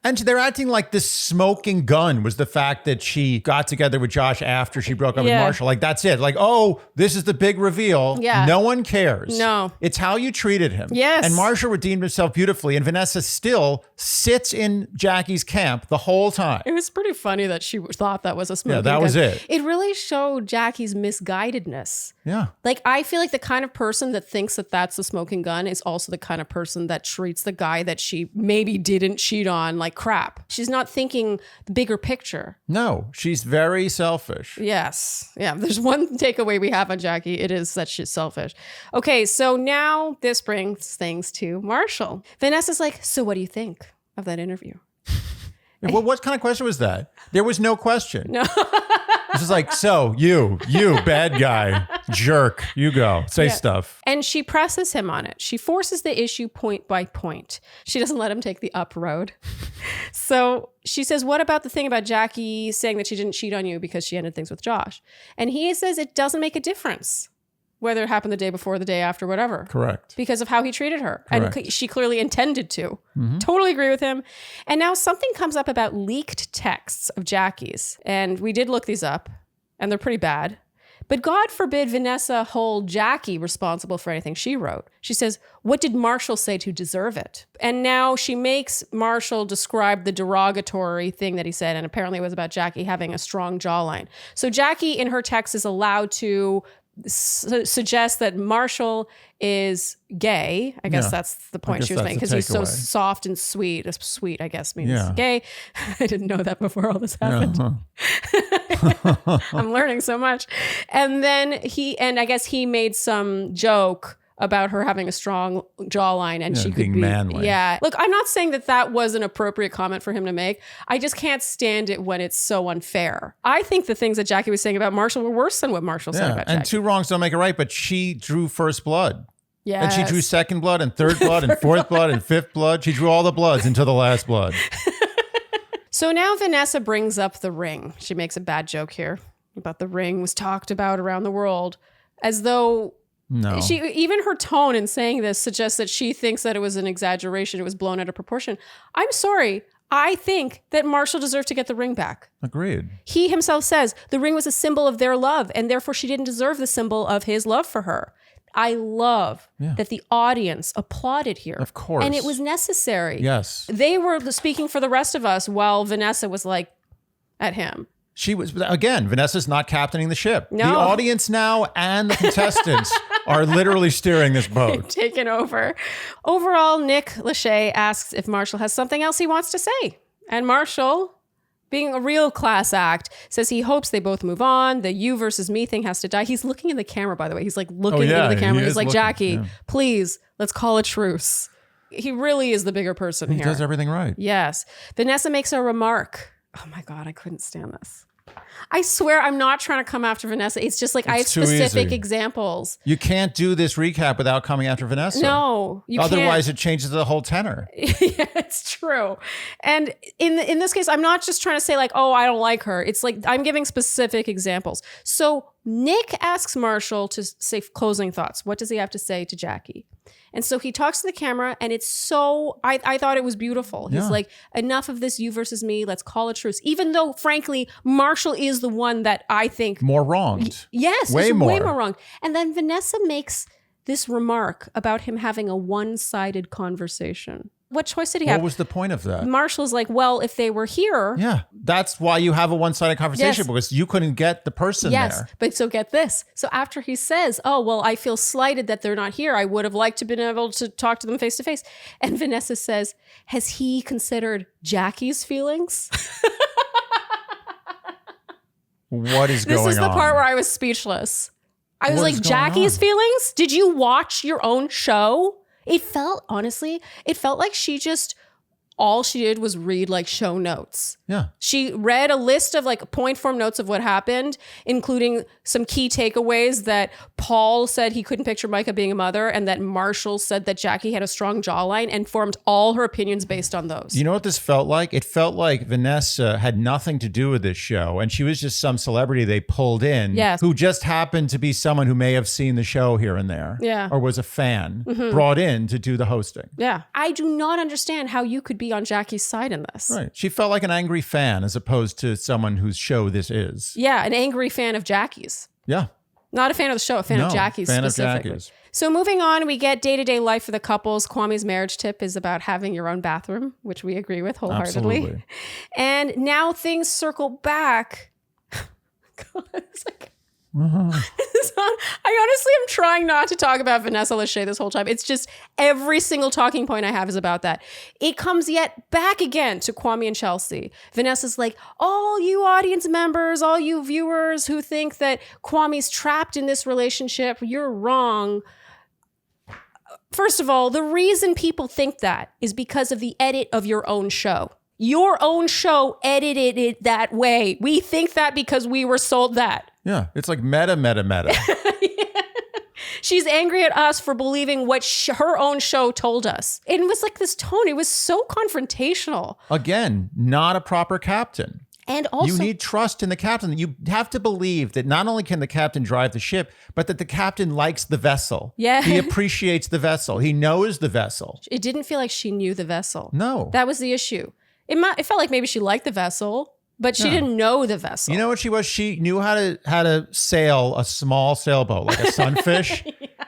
And they're acting like this smoking gun was the fact that she got together with Josh after she broke up with Marshall. Like, that's it. Like, oh, this is the big reveal. Yeah. No one cares. No. It's how you treated him. Yes. And Marshall redeemed himself beautifully. And Vanessa still sits in Jackie's camp the whole time. It was pretty funny that she thought that was a smoking gun. Yeah, that was it. It really showed Jackie's misguidedness. Yeah. Like, I feel like the kind of person that thinks that that's the smoking gun is also the kind of person that treats the guy that she maybe didn't cheat on like crap. She's not thinking the bigger picture. No, she's very selfish. Yes. Yeah. There's one takeaway we have on Jackie. It is that she's selfish. Okay. So now this brings things to Marshall. Vanessa's like, so what do you think of that interview? Well, what kind of question was that? There was no question. No. This is like, so you bad guy, jerk, you go, say stuff. And she presses him on it. She forces the issue point by point. She doesn't let him take the up road. So she says, what about the thing about Jackie saying that she didn't cheat on you because she ended things with Josh? And he says it doesn't make a difference whether it happened the day before, the day after, whatever. Correct. Because of how he treated her. Correct. And she clearly intended to. Totally agree with him. And now something comes up about leaked texts of Jackie's. And we did look these up, and they're pretty bad. But God forbid Vanessa hold Jackie responsible for anything she wrote. She says, what did Marshall say to deserve it? And now she makes Marshall describe the derogatory thing that he said. And apparently it was about Jackie having a strong jawline. So Jackie in her text is allowed to suggest that Marshall is gay. I guess that's the point she was making, because he's so soft and sweet. Sweet, I guess, means gay. I didn't know that before all this happened. I'm learning so much. And then I guess he made some joke about her having a strong jawline and she could being be manly. Yeah. Look, I'm not saying that was an appropriate comment for him to make. I just can't stand it when it's so unfair. I think the things that Jackie was saying about Marshall were worse than what Marshall said about Jackie. And two wrongs don't make it right, but she drew first blood. Yeah. And she drew second blood and third blood and fourth blood and fifth blood. She drew all the bloods until the last blood. So now Vanessa brings up the ring. She makes a bad joke here about the ring was talked about around the world, as though even her tone in saying this suggests that she thinks that it was an exaggeration. It was blown out of proportion. I'm sorry. I think that Marshall deserved to get the ring back. Agreed. He himself says the ring was a symbol of their love, and therefore she didn't deserve the symbol of his love for her. I love that the audience applauded here. Of course. And it was necessary. Yes. They were speaking for the rest of us while Vanessa was like at him. She was, again, Vanessa's not captaining the ship. No. The audience now and the contestants are literally steering this boat. Taken over. Overall, Nick Lachey asks if Marshall has something else he wants to say. And Marshall, being a real class act, says he hopes they both move on. The you versus me thing has to die. He's looking in the camera, by the way. He's like looking into the camera. He's like, Jackie, please, let's call a truce. He really is the bigger person here. He does everything right. Yes. Vanessa makes a remark. Oh my God, I couldn't stand this. I swear I'm not trying to come after Vanessa. It's just like I have specific examples. You can't do this recap without coming after Vanessa. No, you can't. Otherwise, it changes the whole tenor. Yeah, it's true. And in this case, I'm not just trying to say like, oh, I don't like her. It's like I'm giving specific examples. So Nick asks Marshall to say closing thoughts. What does he have to say to Jackie? And so he talks to the camera, and it's so, I thought it was beautiful. He's like, enough of this you versus me. Let's call a truce. Even though, frankly, Marshall is the one that I think more wronged. Yes, way more wronged. And then Vanessa makes this remark about him having a one-sided conversation. What choice did he have? What was the point of that? Marshall's like, well, if they were here. Yeah, that's why you have a one-sided conversation, because you couldn't get the person there. But so get this. So after he says, oh, well, I feel slighted that they're not here. I would have liked to been able to talk to them face to face. And Vanessa says, has he considered Jackie's feelings? What is going on? This is the part where I was speechless. I was like, Jackie's feelings? Did you watch your own show? It felt, honestly, like she just, all she did was read like show notes. Yeah. She read a list of like point form notes of what happened, including some key takeaways that Paul said he couldn't picture Micah being a mother, and that Marshall said that Jackie had a strong jawline, and formed all her opinions based on those. You know what this felt like? It felt like Vanessa had nothing to do with this show, and she was just some celebrity they pulled in who just happened to be someone who may have seen the show here and there, or was a fan brought in to do the hosting. Yeah. I do not understand how you could be on Jackie's side in this. Right. She felt like an angry fan as opposed to someone whose show this is. Yeah, an angry fan of Jackie's. Yeah. Not a fan of the show, a fan of Jackie's specifically. Of Jackie's. So moving on, we get day-to-day life for the couples. Kwame's marriage tip is about having your own bathroom, which we agree with wholeheartedly. Absolutely. And now things circle back. God, it's like... I honestly am trying not to talk about Vanessa Lachey this whole time. It's just every single talking point I have is about that. It comes yet back again to Kwame and Chelsea. Vanessa's like, all you audience members, all you viewers who think that Kwame's trapped in this relationship, you're wrong. First of all, the reason people think that is because of the edit of your own show. Your own show edited it that way. We think that because we were sold that. Yeah, it's like meta. Yeah. She's angry at us for believing what her own show told us. It was like this tone. It was so confrontational. Again, not a proper captain. And also, you need trust in the captain. You have to believe that not only can the captain drive the ship, but that the captain likes the vessel. Yeah. He appreciates the vessel. He knows the vessel. It didn't feel like she knew the vessel. No. That was the issue. It felt like maybe she liked the vessel, but she didn't know the vessel. You know what she was? She knew how to sail a small sailboat, like a sunfish.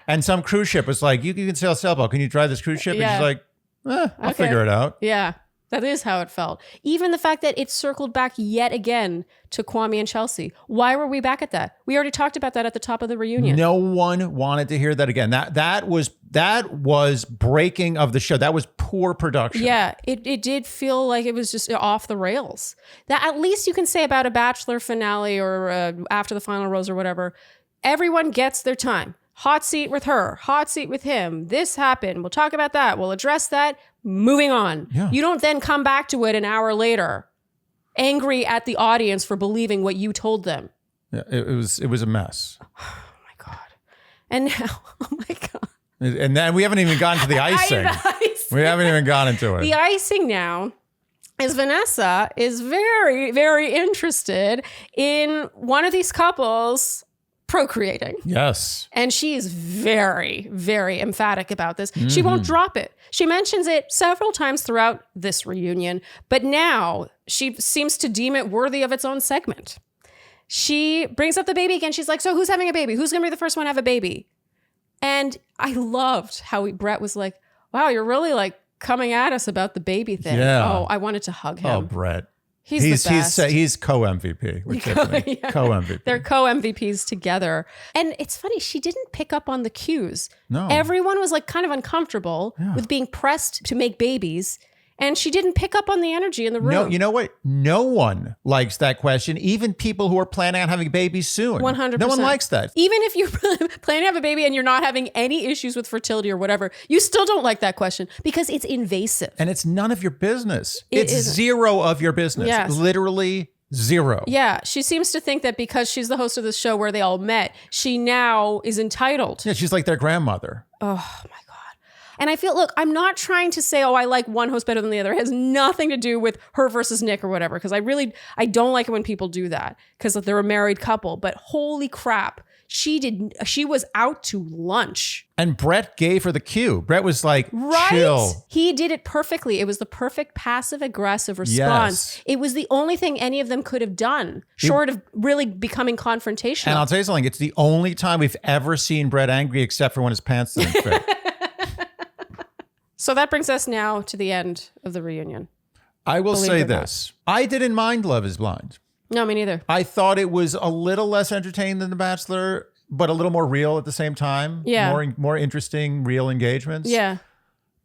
And some cruise ship was like, you can sail a sailboat. Can you drive this cruise ship? And she's like, I'll figure it out. Yeah, that is how it felt. Even the fact that it circled back yet again to Kwame and Chelsea. Why were we back at that? We already talked about that at the top of the reunion. No one wanted to hear that again. That was breaking of the show. That was poor production. Yeah, it did feel like it was just off the rails. That at least you can say about a Bachelor finale or after the final rose or whatever. Everyone gets their time. Hot seat with her, hot seat with him. This happened. We'll talk about that. We'll address that. Moving on. Yeah. You don't then come back to it an hour later, angry at the audience for believing what you told them. Yeah, it was a mess. Oh my God. And now, oh my God. And then we haven't even gotten to the icing. We haven't even gone into it. The icing now is Vanessa is very, very interested in one of these couples procreating. Yes. And she is very, very emphatic about this. Mm-hmm. She won't drop it. She mentions it several times throughout this reunion, but now she seems to deem it worthy of its own segment. She brings up the baby again. She's like, so who's having a baby? Who's going to be the first one to have a baby? And I loved how Brett was like, wow, you're really like coming at us about the baby thing. Yeah. Oh, I wanted to hug him. Oh, Brett. He's the best. He's co-MVP with Tiffany. Yeah. Co-MVP. They're co-MVPs together. And it's funny, she didn't pick up on the cues. No. Everyone was like kind of uncomfortable with being pressed to make babies. And she didn't pick up on the energy in the room. No, you know what? No one likes that question. Even people who are planning on having babies soon. 100%. No one likes that. Even if you're planning to have a baby and you're not having any issues with fertility or whatever, you still don't like that question because it's invasive. And it's none of your business. It It's isn't. zero of your business. Yes. Literally zero. Yeah, she seems to think that because she's the host of this show where they all met, she now is entitled. Yeah, she's like their grandmother. Oh my God. And I feel, look, I'm not trying to say, oh, I like one host better than the other. It has nothing to do with her versus Nick or whatever. Because I don't like it when people do that because they're a married couple. But holy crap, she was out to lunch. And Brett gave her the cue. Brett was like, Right? chill. He did it perfectly. It was the perfect passive aggressive response. Yes. It was the only thing any of them could have done, short of really becoming confrontational. And I'll tell you something. It's the only time we've ever seen Brett angry except for when his pants didn't fit. So that brings us now to the end of the reunion. I will Believe it say or not. this. I didn't mind Love is Blind. No, me neither. I thought it was a little less entertaining than The Bachelor, but a little more real at the same time. Yeah. More interesting, real engagements. Yeah.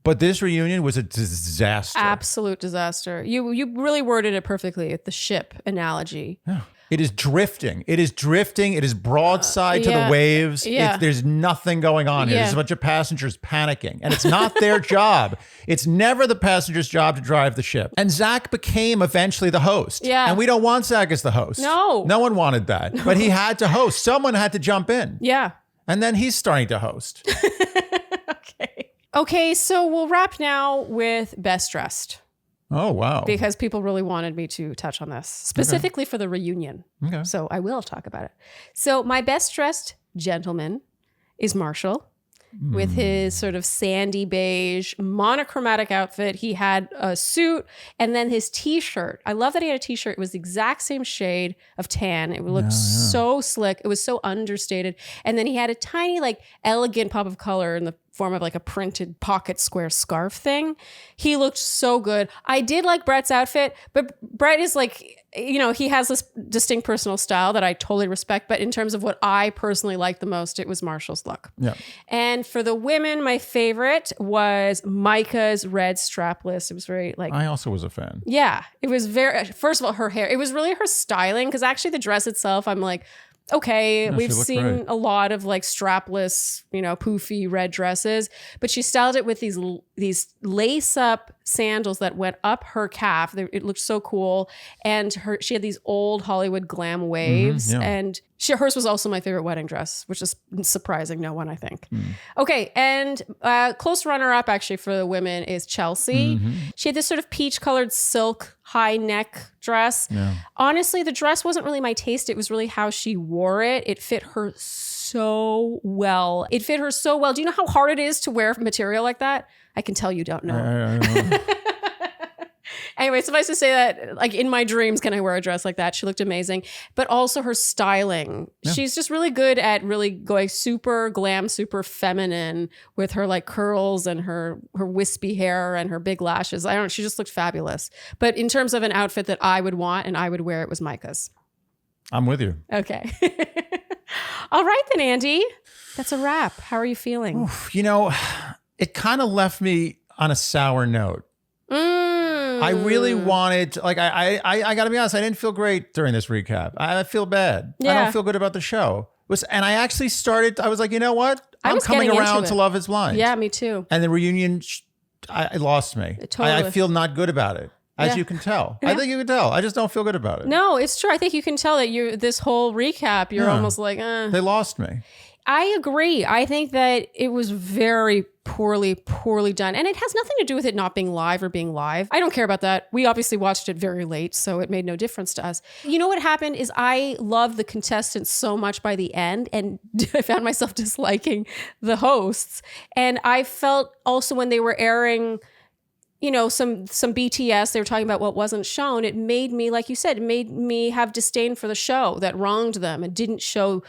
But this reunion was a disaster. Absolute disaster. You really worded it perfectly with the ship analogy. Yeah. It is drifting. It is drifting. It is broadside to the yeah. waves. Yeah. There's nothing going on here. Yeah. There's a bunch of passengers panicking. And it's not their job. It's never the passenger's job to drive the ship. And Zach became eventually the host. Yeah. And we don't want Zach as the host. No. No one wanted that. But he had to host. Someone had to jump in. Yeah. And then he's starting to host. Okay, so we'll wrap now with best dressed Oh, wow. because people really wanted me to touch on this specifically for the reunion. Okay. So I will talk about it. So my best dressed gentleman is Marshall with his sort of sandy beige monochromatic outfit. He had a suit and then his t-shirt. I love that he had a t-shirt. It was the exact same shade of tan. It looked so slick. It was so understated. And then he had a tiny, like, elegant pop of color in the form of like a printed pocket square scarf thing. He looked so good. I did like Brett's outfit, but Brett is like, you know, he has this distinct personal style that I totally respect. But in terms of what I personally liked the most, it was Marshall's look. Yeah. And for the women, my favorite was Micah's red strapless. It was very like, I also was a fan. yeah, it was very, first of all, her hair, it was really her styling. Because actually the dress itself, I'm like, okay, No, we've she looked seen great. a lot of like strapless, you know, poofy red dresses, but she styled it with these lace up sandals that went up her calf. It looked so cool. And she had these old Hollywood glam waves. yeah. And hers was also my favorite wedding dress, which is surprising no one, I think. Okay, and close runner-up actually for the women is Chelsea. She had this sort of peach-colored silk high neck dress. Yeah. Honestly, the dress wasn't really my taste. It was really how she wore it. It fit her so well. It fit her so well. Do you know how hard it is to wear material like that? I can tell you don't know. I don't know. Anyway, suffice to say that, like, in my dreams, can I wear a dress like that? She looked amazing. But also her styling. Yeah. She's just really good at really going super glam, super feminine with her, like, curls and her wispy hair and her big lashes. I don't know. She just looked fabulous. But in terms of an outfit that I would want and I would wear, it was Micah's. I'm with you. Okay. All right, then, Andy. That's a wrap. How are you feeling? Oof, you know, it kind of left me on a sour note. I really wanted, like, I got to be honest, I didn't feel great during this recap. I feel bad. I Yeah. don't feel good about the show. And I actually started, I was like, you know what? I I'm was coming getting around into to it. Love is Blind. Yeah, me too. And the reunion, it lost me. Totally. I feel not good about it, as Yeah. you can tell. Yeah. I think you can tell. I just don't feel good about it. No, it's true. I think you can tell that this whole recap, you're Yeah. almost like, They lost me. I agree. I think that it was very poorly done. And it has nothing to do with it not being live or being live. I don't care about that. We obviously watched it very late, so it made no difference to us. You know what happened is I loved the contestants so much by the end, and I found myself disliking the hosts. And I felt also when they were airing, you know, some BTS, they were talking about what wasn't shown. It made me, like you said, it made me have disdain for the show that wronged them and didn't show,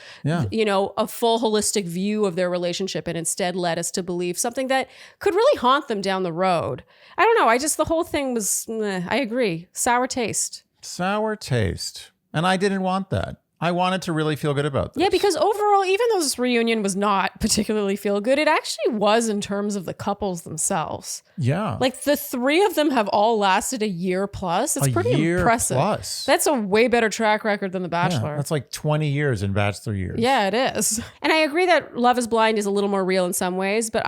you know, a full holistic view of their relationship and instead led us to believe something that could really haunt them down the road. I don't know. The whole thing was, I agree. Sour taste. Sour taste. And I didn't want that. I wanted to really feel good about this. Yeah, because overall, even though this reunion was not particularly feel good, it actually was in terms of the couples themselves. Yeah. Like the three of them have all lasted a year plus. It's pretty impressive. Plus. That's a way better track record than The Bachelor. Yeah, that's like 20 years in Bachelor years. Yeah, it is. And I agree that Love is Blind is a little more real in some ways, but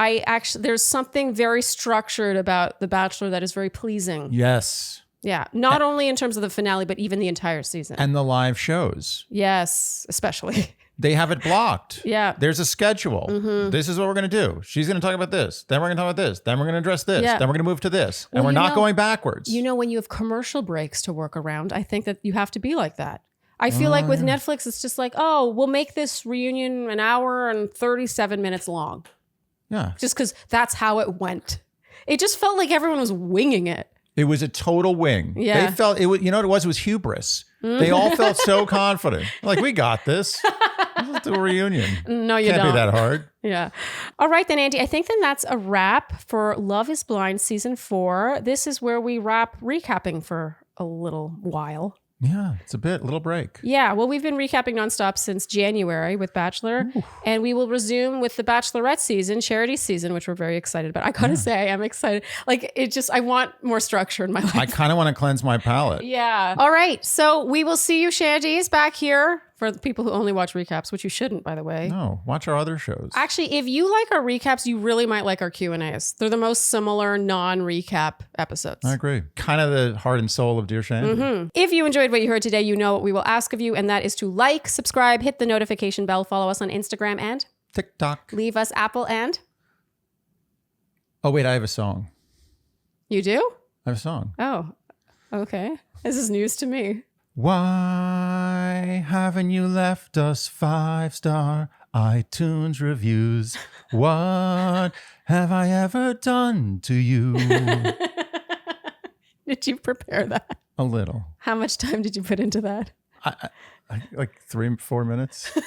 there's something very structured about The Bachelor that is very pleasing. Yes. Yeah, not only in terms of the finale, but even the entire season. And the live shows. Yes, especially. They have it blocked. Yeah. There's a schedule. This is what we're going to do. She's going to talk about this. Then we're going to talk about this. Then we're going to address this. Yeah. Then we're going to move to this. And Well, we're not going backwards. You know, when you have commercial breaks to work around, I think that you have to be like that. I feel like with Netflix, it's just like, oh, we'll make this reunion an hour and 37 minutes long. Yeah. Just because that's how it went. It just felt like everyone was winging it. It was a total wing. Yeah. They felt, you know what it was? It was hubris. They all felt so confident. Like, we got this. Let's do a reunion. No, you Can't don't. be that hard. Yeah. All right, then, Andy, I think then that's a wrap for Love is Blind Season 4. This is where we wrap recapping for a little while. Yeah, it's a little break. Yeah, well, we've been recapping nonstop since January with Bachelor, and we will resume with the Bachelorette season, Charity season, which we're very excited about. I gotta say, I'm excited. Like, I want more structure in my life. I kind of want to cleanse my palate. Yeah. All right, so we will see you, Shandies, back here for the people who only watch recaps, which you shouldn't, by the way. No, watch our other shows. Actually, if you like our recaps, you really might like our Q&As. They're the most similar non-recap episodes. I agree. Kind of the heart and soul of Dear Shandy. If you enjoyed what you heard today, you know what we will ask of you, and that is to like, subscribe, hit the notification bell, follow us on Instagram, and TikTok. leave us Apple and... Oh, wait, I have a song. You do? I have a song. Oh, okay. This is news to me. Why haven't you left us 5-star iTunes reviews? What have I ever done to you? Did you prepare that? A little. How much time did you put into that? I like 3-4 minutes.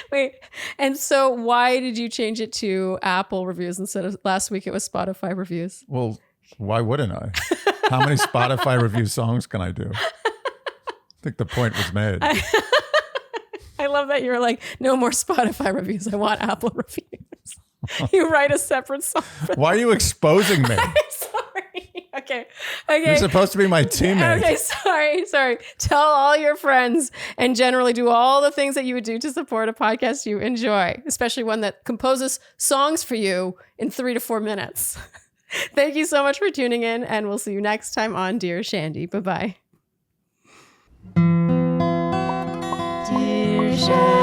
Wait, and so why did you change it to Apple reviews instead of last week it was Spotify reviews? Well, why wouldn't I? How many Spotify review songs can I do? I think the point was made. I love that you're like, no more Spotify reviews. I want Apple reviews. You write a separate song for Why are you exposing me? Sorry. Okay. You're supposed to be my teammate. Okay, sorry. Tell all your friends and generally do all the things that you would do to support a podcast you enjoy, especially one that composes songs for you in 3 to 4 minutes. Thank you so much for tuning in, and we'll see you next time on Dear Shandy. Bye-bye. Dear Shandy.